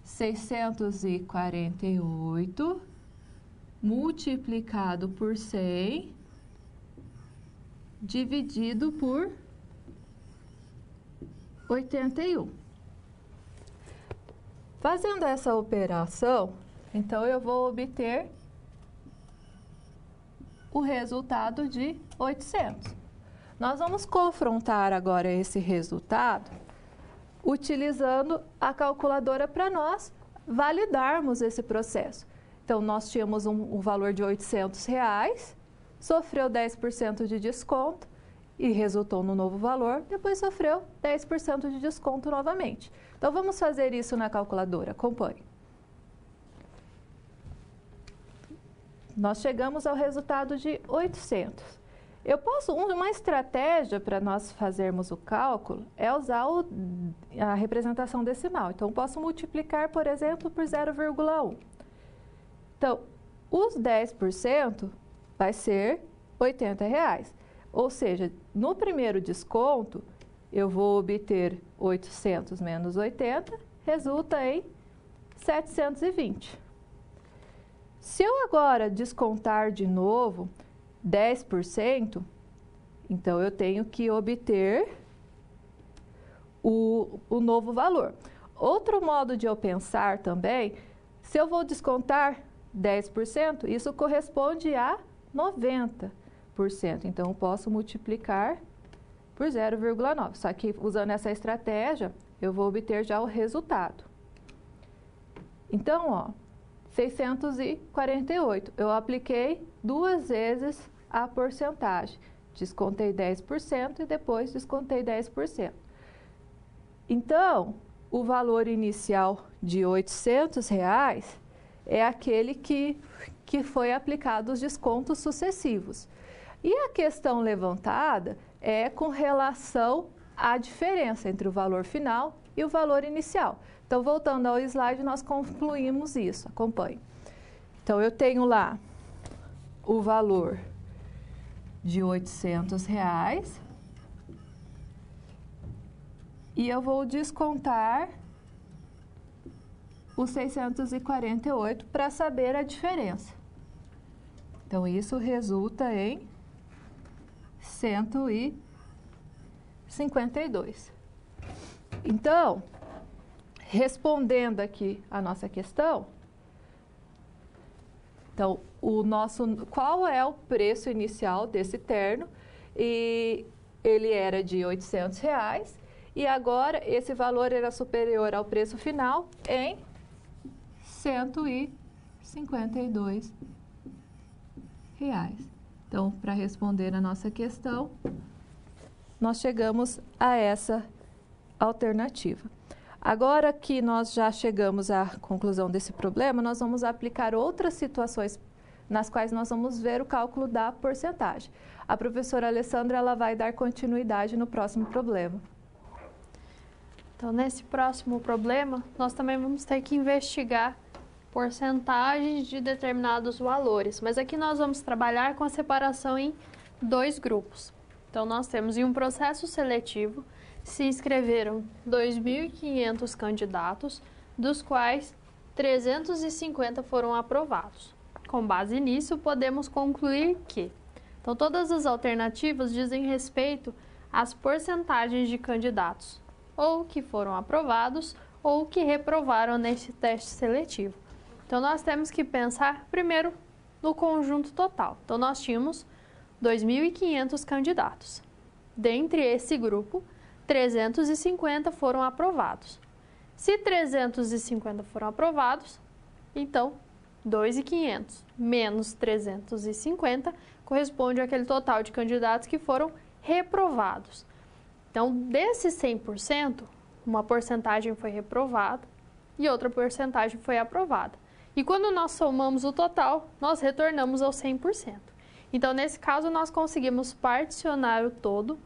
648 multiplicado por 100 dividido por 81. Fazendo essa operação, então eu vou obter o resultado de 800. Nós vamos confrontar agora esse resultado utilizando a calculadora para nós validarmos esse processo. Então, nós tínhamos um valor de R$800, sofreu 10% de desconto e resultou no novo valor, depois sofreu 10% de desconto novamente. Então, vamos fazer isso na calculadora. Acompanhe. Nós chegamos ao resultado de 800. Uma estratégia para nós fazermos o cálculo é usar a representação decimal. Então, eu posso multiplicar, por exemplo, por 0,1. Então, os 10% vai ser R$80. Ou seja, no primeiro desconto, eu vou obter 800 menos 80, resulta em 720. Se eu agora descontar de novo 10%, então eu tenho que obter o novo valor. Outro modo de eu pensar também, se eu vou descontar 10%, isso corresponde a 90%. Então, eu posso multiplicar por 0,9. Só que, usando essa estratégia, eu vou obter já o resultado. Então, ó, 648. Eu apliquei duas vezes a porcentagem. Descontei 10% e depois descontei 10%. Então, o valor inicial de R$800 é aquele que foi aplicado os descontos sucessivos. E a questão levantada é com relação à diferença entre o valor final e o valor inicial. Então, voltando ao slide, nós concluímos isso. Acompanhe. Então, eu tenho lá o valor de R$800 e eu vou descontar os 648 para saber a diferença. Então, isso resulta em 152. Então, respondendo aqui a nossa questão, então, qual é o preço inicial desse terno? E ele era de R$800 e agora esse valor era superior ao preço final em 152 reais. Então, para responder a nossa questão, nós chegamos a essa alternativa. Agora que nós já chegamos à conclusão desse problema, nós vamos aplicar outras situações nas quais nós vamos ver o cálculo da porcentagem. A professora Alessandra ela vai dar continuidade no próximo problema. Então, nesse próximo problema, nós também vamos ter que investigar porcentagens de determinados valores, mas aqui nós vamos trabalhar com a separação em dois grupos. Então, nós temos em um processo seletivo, se inscreveram 2.500 candidatos, dos quais 350 foram aprovados. com base nisso, podemos concluir que então, todas as alternativas dizem respeito às porcentagens de candidatos, ou que foram aprovados, ou que reprovaram nesse teste seletivo. Então, nós temos que pensar primeiro no conjunto total. Então, nós tínhamos 2.500 candidatos. Dentre esse grupo, 350 foram aprovados. Se 350 foram aprovados, então 2.500 menos 350 corresponde àquele total de candidatos que foram reprovados. Então, desses 100%, uma porcentagem foi reprovada e outra porcentagem foi aprovada. E quando nós somamos o total, nós retornamos ao 100%. Então, nesse caso, nós conseguimos particionar o todo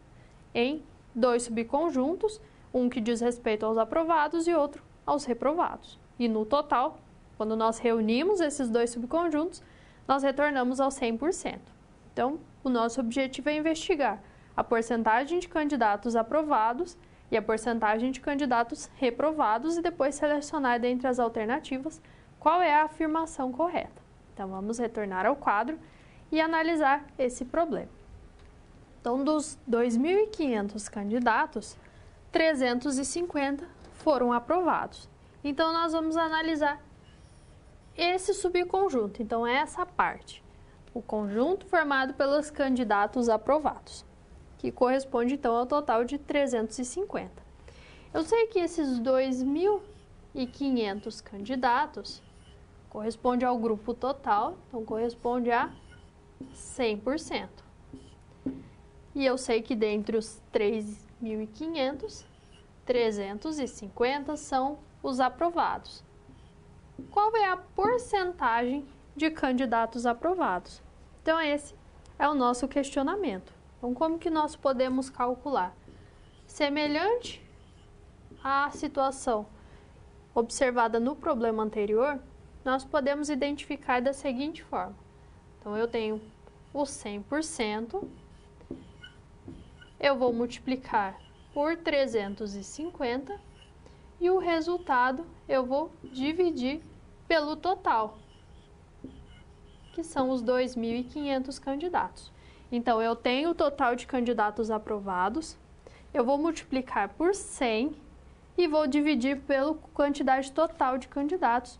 em dois subconjuntos, um que diz respeito aos aprovados e outro aos reprovados. E no total, quando nós reunimos esses dois subconjuntos, nós retornamos ao 100%. Então, o nosso objetivo é investigar a porcentagem de candidatos aprovados e a porcentagem de candidatos reprovados e depois selecionar dentre as alternativas qual é a afirmação correta. Então, vamos retornar ao quadro e analisar esse problema. Então, dos 2.500 candidatos, 350 foram aprovados. Então, nós vamos analisar esse subconjunto. Então, é essa parte. O conjunto formado pelos candidatos aprovados, que corresponde, então, ao total de 350. Eu sei que esses 2.500 candidatos corresponde ao grupo total, então, corresponde a 100%. E eu sei que dentre os 3.500, 350 são os aprovados. Qual é a porcentagem de candidatos aprovados? Então, esse é o nosso questionamento. Então, como que nós podemos calcular? Semelhante à situação observada no problema anterior, nós podemos identificar da seguinte forma. Então, eu tenho o 100%, eu vou multiplicar por 350 e o resultado eu vou dividir pelo total, que são os 2.500 candidatos. Então, eu tenho o total de candidatos aprovados, eu vou multiplicar por 100 e vou dividir pela quantidade total de candidatos,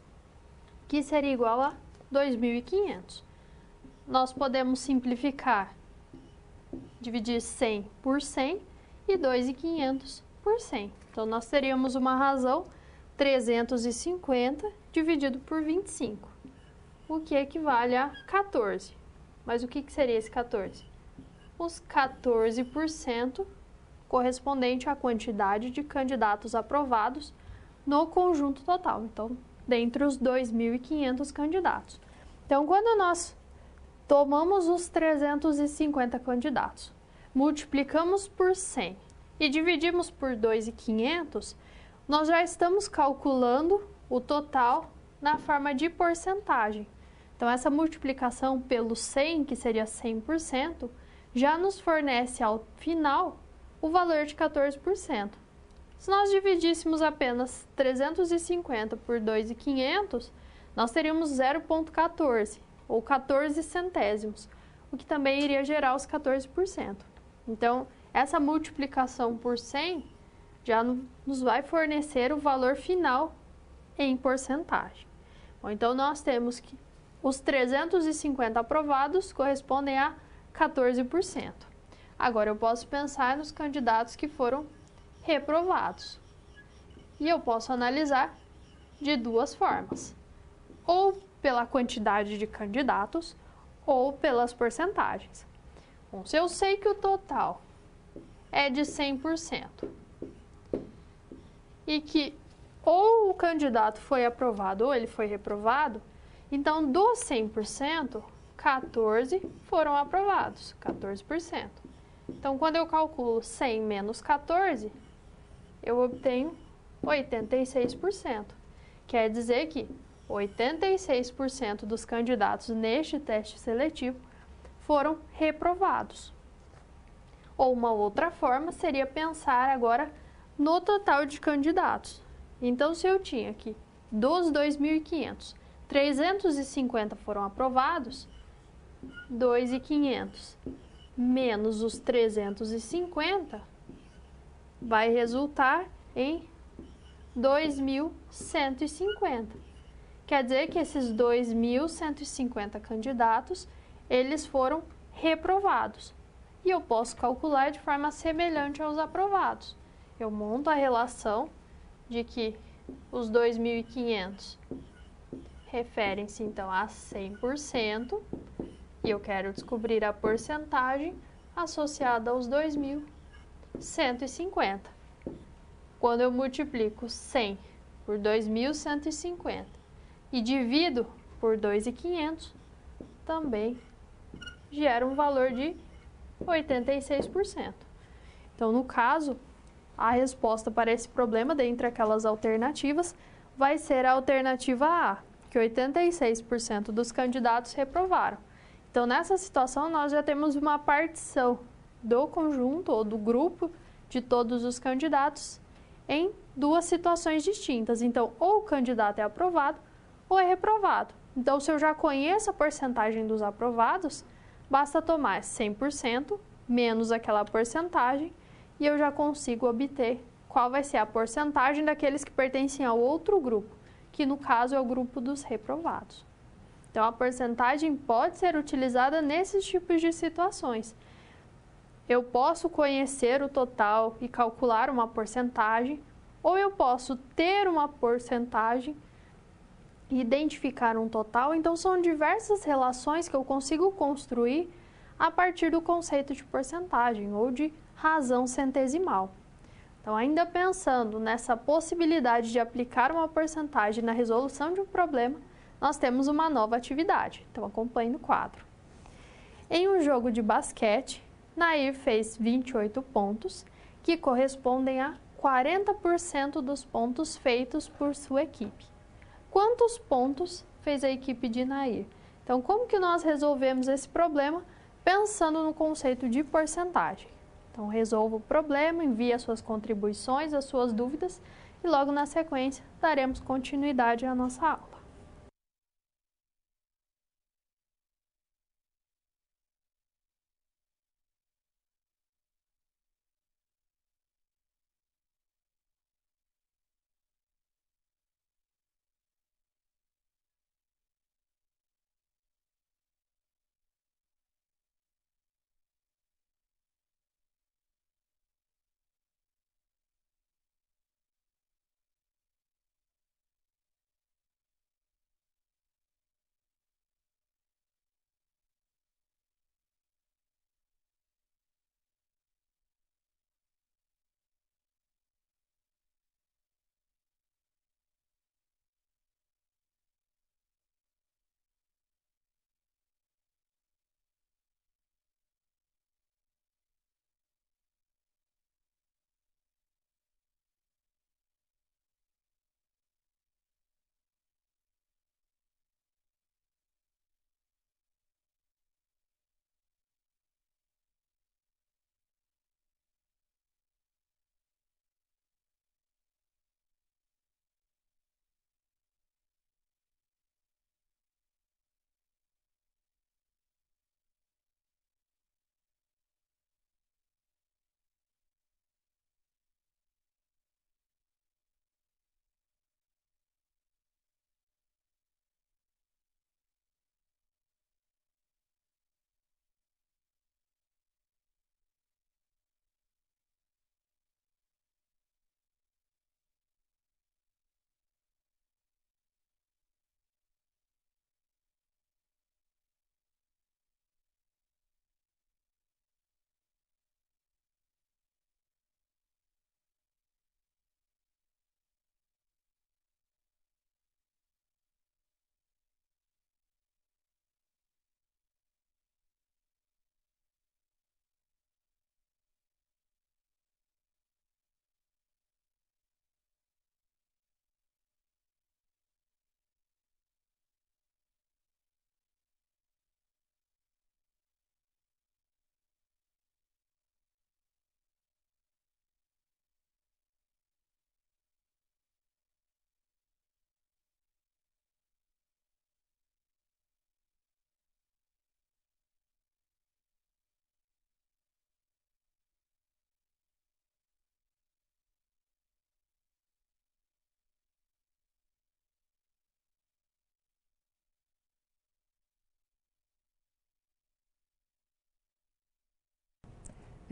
que seria igual a 2.500. Nós podemos simplificar, dividir 100 por 100 e 2.500 por 100. Então, nós teríamos uma razão 350 dividido por 25. O que equivale a 14. Mas o que seria esse 14? Os 14% correspondente à quantidade de candidatos aprovados no conjunto total. Então, dentre os 2.500 candidatos. Então, quando nós tomamos os 350 candidatos, multiplicamos por 100 e dividimos por 2.500, nós já estamos calculando o total na forma de porcentagem. Então, essa multiplicação pelo 100, que seria 100%, já nos fornece ao final o valor de 14%. Se nós dividíssemos apenas 350 por 2.500, nós teríamos 0,14, ou 14 centésimos, o que também iria gerar os 14%. Então, essa multiplicação por 100 já nos vai fornecer o valor final em porcentagem. Bom, então, nós temos que os 350 aprovados correspondem a 14%. Agora, eu posso pensar nos candidatos que foram reprovados. E eu posso analisar de duas formas. Ou pela quantidade de candidatos, ou pelas porcentagens. Bom, se eu sei que o total é de 100%, e que ou o candidato foi aprovado ou ele foi reprovado, então dos 100%, 14 foram aprovados, 14%. Então, quando eu calculo 100 menos 14, eu obtenho 86%. Quer dizer que 86% dos candidatos neste teste seletivo foram reprovados. Ou uma outra forma seria pensar agora no total de candidatos. Então, se eu tinha aqui dos 2.500, 350 foram aprovados, 2.500 menos os 350 vai resultar em 2.150. Quer dizer que esses 2.150 candidatos, eles foram reprovados. E eu posso calcular de forma semelhante aos aprovados. Eu monto a relação de que os 2.500 referem-se então a 100%, e eu quero descobrir a porcentagem associada aos 2.150. Quando eu multiplico 100 por 2.150 e divido por 2.500, também gera um valor de 86%. Então, no caso, a resposta para esse problema, dentre aquelas alternativas, vai ser a alternativa A, que 86% dos candidatos reprovaram. Então, nessa situação, nós já temos uma partição do conjunto ou do grupo de todos os candidatos em duas situações distintas. Então, ou o candidato é aprovado ou é reprovado. Então, se eu já conheço a porcentagem dos aprovados, basta tomar 100% menos aquela porcentagem e eu já consigo obter qual vai ser a porcentagem daqueles que pertencem ao outro grupo, que no caso é o grupo dos reprovados. Então, a porcentagem pode ser utilizada nesses tipos de situações. Eu posso conhecer o total e calcular uma porcentagem, ou eu posso ter uma porcentagem e identificar um total. Então, são diversas relações que eu consigo construir a partir do conceito de porcentagem ou de razão centesimal. Então, ainda pensando nessa possibilidade de aplicar uma porcentagem na resolução de um problema, nós temos uma nova atividade. Então, acompanhe no quadro. Em um jogo de basquete, Nair fez 28 pontos, que correspondem a 40% dos pontos feitos por sua equipe. Quantos pontos fez a equipe de Nair? Então, como que nós resolvemos esse problema? Pensando no conceito de porcentagem. Então, resolva o problema, envie as suas contribuições, as suas dúvidas e logo na sequência daremos continuidade à nossa aula.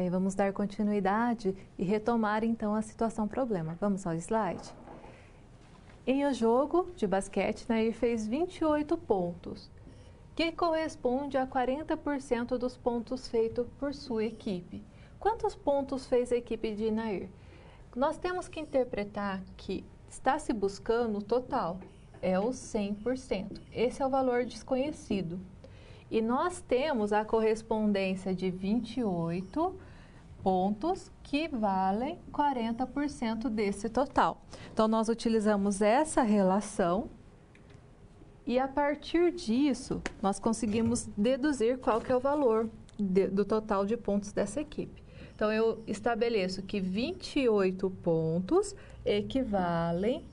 Aí vamos dar continuidade e retomar então a situação problema. Vamos ao slide. Em um jogo de basquete, Nair fez 28 pontos, que corresponde a 40% dos pontos feitos por sua equipe. Quantos pontos fez a equipe de Nair? Nós temos que interpretar que está se buscando o total, é o 100%. Esse é o valor desconhecido. E nós temos a correspondência de 28 pontos que valem 40% desse total. Então, nós utilizamos essa relação e, a partir disso, nós conseguimos deduzir qual que é o valor do total de pontos dessa equipe. Então, eu estabeleço que 28 pontos equivalem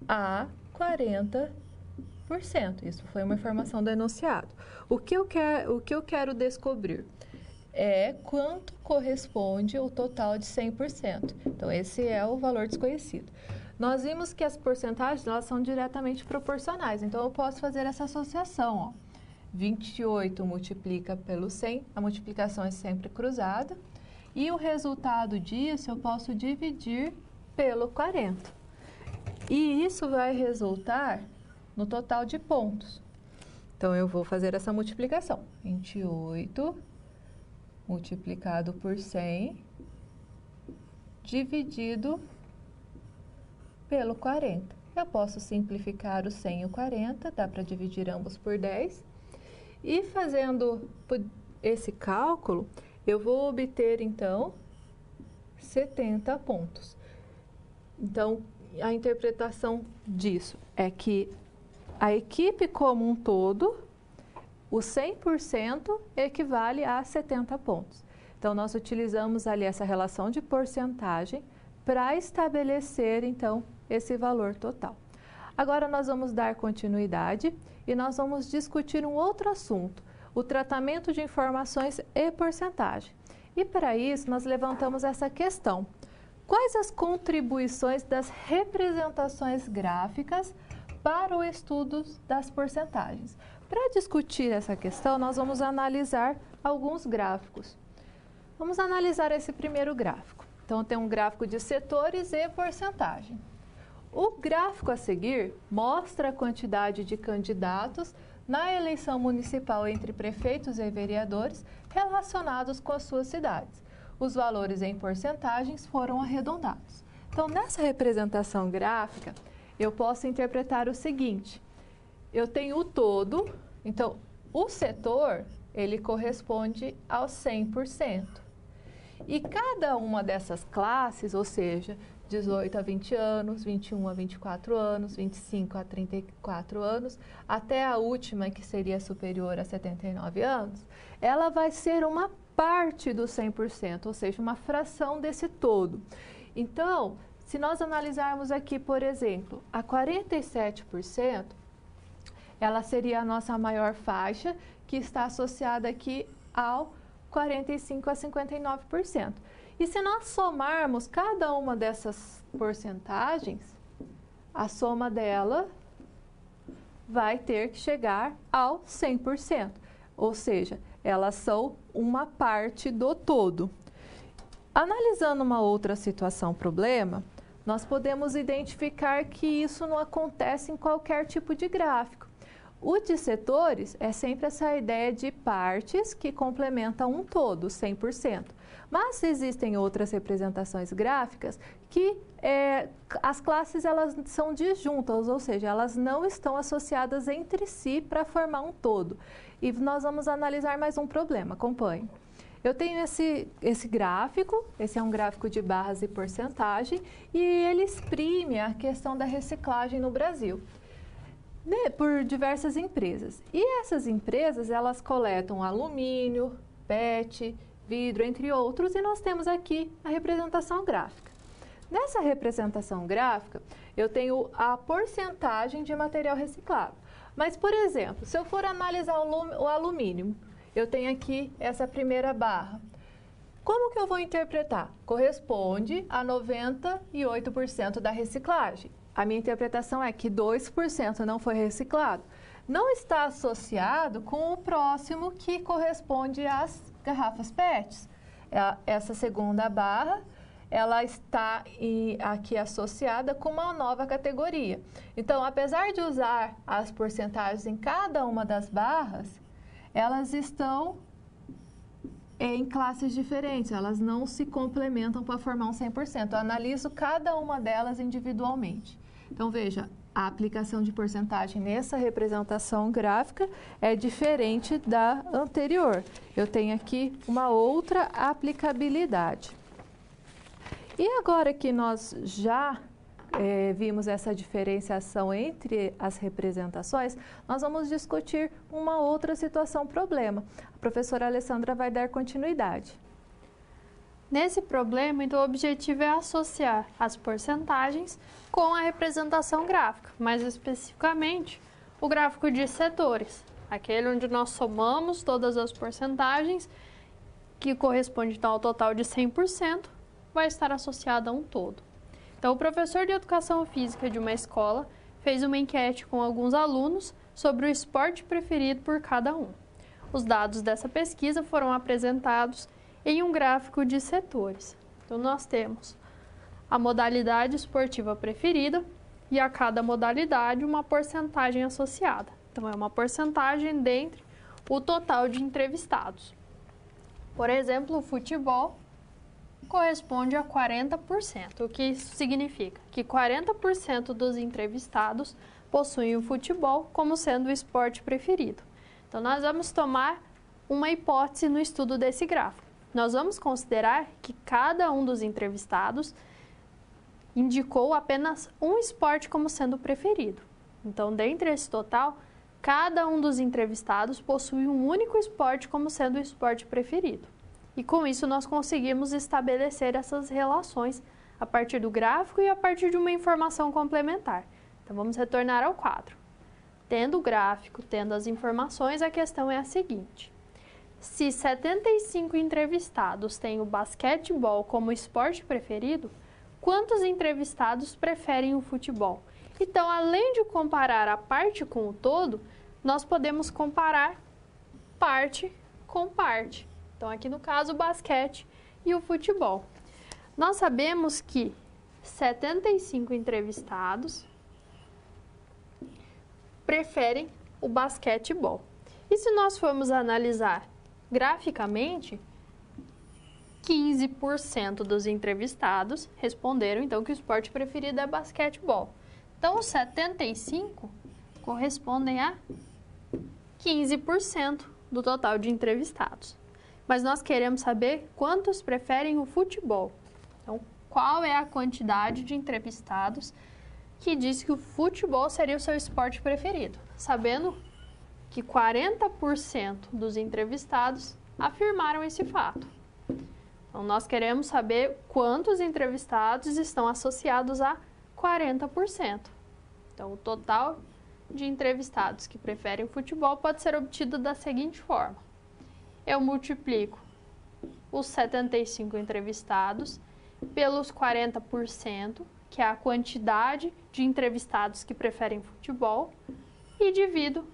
a 40%. Isso foi uma informação do enunciado. O que eu quero descobrir é quanto corresponde o total de 100%. Então, esse é o valor desconhecido. Nós vimos que as porcentagens elas são diretamente proporcionais. Então, eu posso fazer essa associação. Ó. 28 multiplica pelo 100, a multiplicação é sempre cruzada. E o resultado disso eu posso dividir pelo 40. E isso vai resultar no total de pontos. Então, eu vou fazer essa multiplicação. 28 multiplicado por 100 dividido pelo 40. Eu posso simplificar o 100 e o 40, dá para dividir ambos por 10. E fazendo esse cálculo, eu vou obter, então, 70 pontos. Então, a interpretação disso é que a equipe como um todo, o 100% equivale a 70 pontos. Então, nós utilizamos ali essa relação de porcentagem para estabelecer, então, esse valor total. Agora, nós vamos dar continuidade e nós vamos discutir um outro assunto, o tratamento de informações e porcentagem. E, para isso, nós levantamos essa questão. Quais as contribuições das representações gráficas para o estudo das porcentagens? Para discutir essa questão, nós vamos analisar alguns gráficos. Vamos analisar esse primeiro gráfico. Então, tem um gráfico de setores e porcentagem. O gráfico a seguir mostra a quantidade de candidatos na eleição municipal entre prefeitos e vereadores relacionados com as suas cidades. Os valores em porcentagens foram arredondados. Então, nessa representação gráfica, eu posso interpretar o seguinte. Eu tenho o todo, então, o setor, ele corresponde ao 100%. E cada uma dessas classes, ou seja, 18 a 20 anos, 21 a 24 anos, 25 a 34 anos, até a última, que seria superior a 79 anos, ela vai ser uma parte do 100%, ou seja, uma fração desse todo. Então, se nós analisarmos aqui, por exemplo, a 47%, ela seria a nossa maior faixa, que está associada aqui ao 45% a 59%. E se nós somarmos cada uma dessas porcentagens, a soma dela vai ter que chegar ao 100%. Ou seja, elas são uma parte do todo. Analisando uma outra situação problema, nós podemos identificar que isso não acontece em qualquer tipo de gráfico. O de setores é sempre essa ideia de partes que complementam um todo, 100%. Mas existem outras representações gráficas que as classes elas são disjuntas, ou seja, elas não estão associadas entre si para formar um todo. E nós vamos analisar mais um problema, acompanhe. Eu tenho esse gráfico, esse é um gráfico de barras e porcentagem, e ele exprime a questão da reciclagem no Brasil, por diversas empresas. E essas empresas, elas coletam alumínio, PET, vidro, entre outros, e nós temos aqui a representação gráfica. Nessa representação gráfica, eu tenho a porcentagem de material reciclável. Mas, por exemplo, se eu for analisar o alumínio, eu tenho aqui essa primeira barra. Como que eu vou interpretar? Corresponde a 98% da reciclagem. A minha interpretação é que 2% não foi reciclado. Não está associado com o próximo, que corresponde às garrafas PETs. essa segunda barra, ela está aqui associada com uma nova categoria. Então, apesar de usar as porcentagens em cada uma das barras, elas estão em classes diferentes, elas não se complementam para formar um 100%. Eu analiso cada uma delas individualmente. Então, veja, a aplicação de porcentagem nessa representação gráfica é diferente da anterior. Eu tenho aqui uma outra aplicabilidade. E agora que nós já vimos essa diferenciação entre as representações, nós vamos discutir uma outra situação, problema. A professora Alessandra vai dar continuidade. Nesse problema, então, o objetivo é associar as porcentagens com a representação gráfica, mais especificamente o gráfico de setores, aquele onde nós somamos todas as porcentagens, que corresponde então ao total de 100%, vai estar associado a um todo. Então, o professor de Educação Física de uma escola fez uma enquete com alguns alunos sobre o esporte preferido por cada um. Os dados dessa pesquisa foram apresentados em um gráfico de setores. Então, nós temos a modalidade esportiva preferida e a cada modalidade uma porcentagem associada. Então, é uma porcentagem dentre o total de entrevistados. Por exemplo, o futebol corresponde a 40%. O que isso significa? Que 40% dos entrevistados possuem o futebol como sendo o esporte preferido. Então, nós vamos tomar uma hipótese no estudo desse gráfico. Nós vamos considerar que cada um dos entrevistados indicou apenas um esporte como sendo preferido. Então, dentre esse total, cada um dos entrevistados possui um único esporte como sendo o esporte preferido. E com isso nós conseguimos estabelecer essas relações a partir do gráfico e a partir de uma informação complementar. Então, vamos retornar ao quadro. Tendo o gráfico, tendo as informações, a questão é a seguinte: se 75 entrevistados têm o basquetebol como esporte preferido, quantos entrevistados preferem o futebol? Então, além de comparar a parte com o todo, nós podemos comparar parte com parte. Então, aqui no caso, o basquete e o futebol. Nós sabemos que 75 entrevistados preferem o basquetebol. E se nós formos analisar graficamente, 15% dos entrevistados responderam, então, que o esporte preferido é basquetebol. Então, os 75 correspondem a 15% do total de entrevistados. Mas nós queremos saber quantos preferem o futebol. Então, qual é a quantidade de entrevistados que diz que o futebol seria o seu esporte preferido? Sabendo que 40% dos entrevistados afirmaram esse fato. Então, nós queremos saber quantos entrevistados estão associados a 40%. Então, o total de entrevistados que preferem o futebol pode ser obtido da seguinte forma: eu multiplico os 75 entrevistados pelos 40%, que é a quantidade de entrevistados que preferem futebol, e divido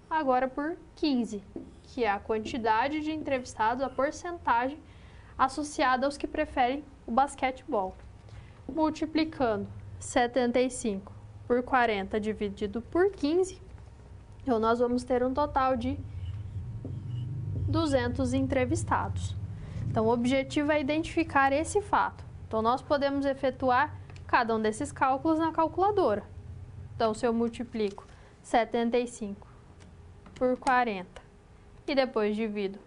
agora por 15, que é a quantidade de entrevistados, a porcentagem associada aos que preferem o basquetebol. Multiplicando 75 por 40 dividido por 15, então nós vamos ter um total de 200 entrevistados. Então, o objetivo é identificar esse fato. Então, nós podemos efetuar cada um desses cálculos na calculadora. Então, se eu multiplico 75 por 40 e depois divido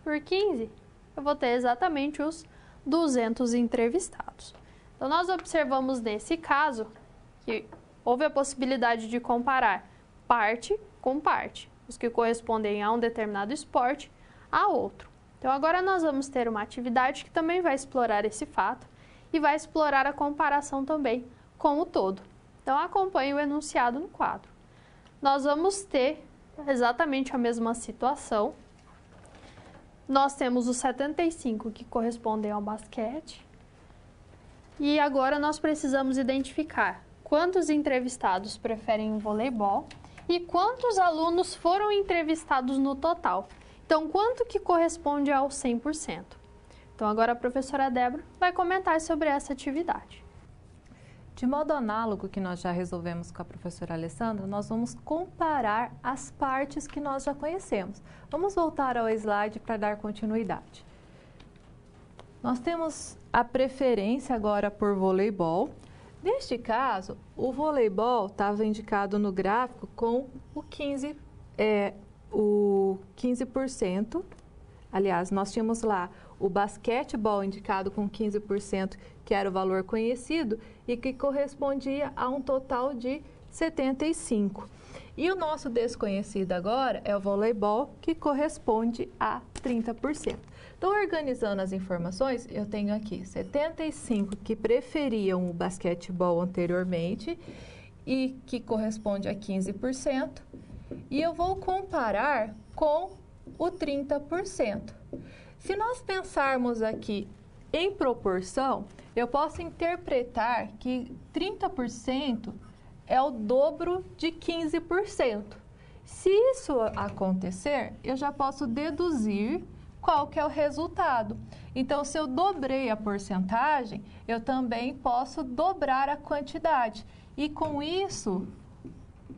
por 15, eu vou ter exatamente os 200 entrevistados. Então, nós observamos nesse caso que houve a possibilidade de comparar parte com parte, os que correspondem a um determinado esporte a outro. Então, agora nós vamos ter uma atividade que também vai explorar esse fato e vai explorar a comparação também com o todo. Então, acompanhe o enunciado no quadro. Nós vamos ter exatamente a mesma situação. Nós temos os 75 que correspondem ao basquete. E agora nós precisamos identificar quantos entrevistados preferem o voleibol e quantos alunos foram entrevistados no total. Então, quanto que corresponde ao 100%? Então agora a professora Débora vai comentar sobre essa atividade. De modo análogo que nós já resolvemos com a professora Alessandra, nós vamos comparar as partes que nós já conhecemos. Vamos voltar ao slide para dar continuidade. Nós temos a preferência agora por voleibol. Neste caso, o voleibol estava indicado no gráfico com o 15%. Aliás, nós tínhamos lá o basquetebol indicado com 15%, que era o valor conhecido e que correspondia a um total de 75%. E o nosso desconhecido agora é o voleibol, que corresponde a 30%. Então, organizando as informações, eu tenho aqui 75 que preferiam o basquetebol anteriormente e que corresponde a 15%. E eu vou comparar com o 30%. Se nós pensarmos aqui em proporção, eu posso interpretar que 30% é o dobro de 15%. Se isso acontecer, eu já posso deduzir qual que é o resultado. Então, se eu dobrei a porcentagem, eu também posso dobrar a quantidade. E com isso,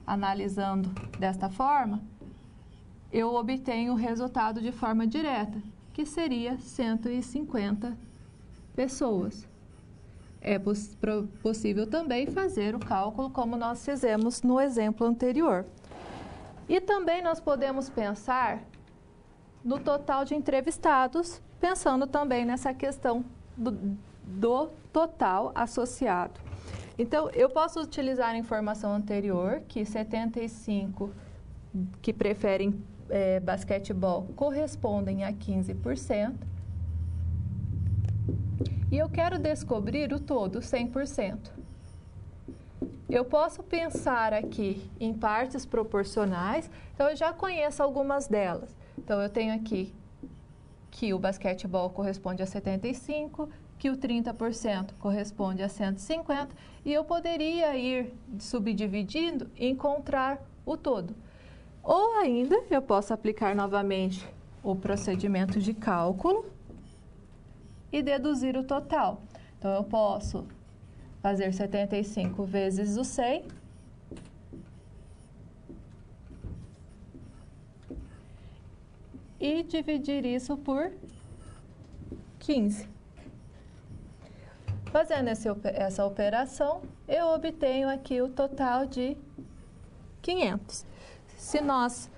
analisando desta forma, eu obtenho o resultado de forma direta, que seria 150 pessoas. É possível também fazer o cálculo como nós fizemos no exemplo anterior. E também nós podemos pensar no total de entrevistados, pensando também nessa questão do total associado. Então, eu posso utilizar a informação anterior, que 75 que preferem basquetebol correspondem a 15%. E eu quero descobrir o todo, 100%. Eu posso pensar aqui em partes proporcionais, então eu já conheço algumas delas. Então, eu tenho aqui que o basquetebol corresponde a 75%, que o 30% corresponde a 150%, e eu poderia ir subdividindo e encontrar o todo. Ou ainda, eu posso aplicar novamente o procedimento de cálculo e deduzir o total. Então, eu posso fazer 75 vezes o 100. E dividir isso por 15. Fazendo essa operação, eu obtenho aqui o total de 500. Se nós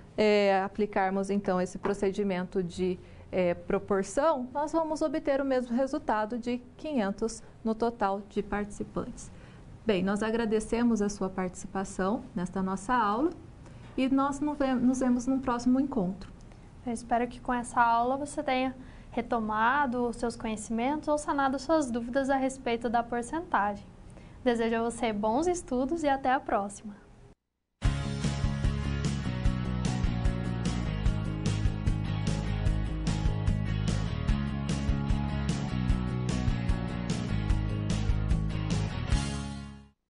aplicarmos, então, esse procedimento de proporção, nós vamos obter o mesmo resultado de 500 no total de participantes. Bem, nós agradecemos a sua participação nesta nossa aula e nós nos vemos no próximo encontro. Eu espero que com essa aula você tenha retomado os seus conhecimentos ou sanado suas dúvidas a respeito da porcentagem. Desejo a você bons estudos e até a próxima!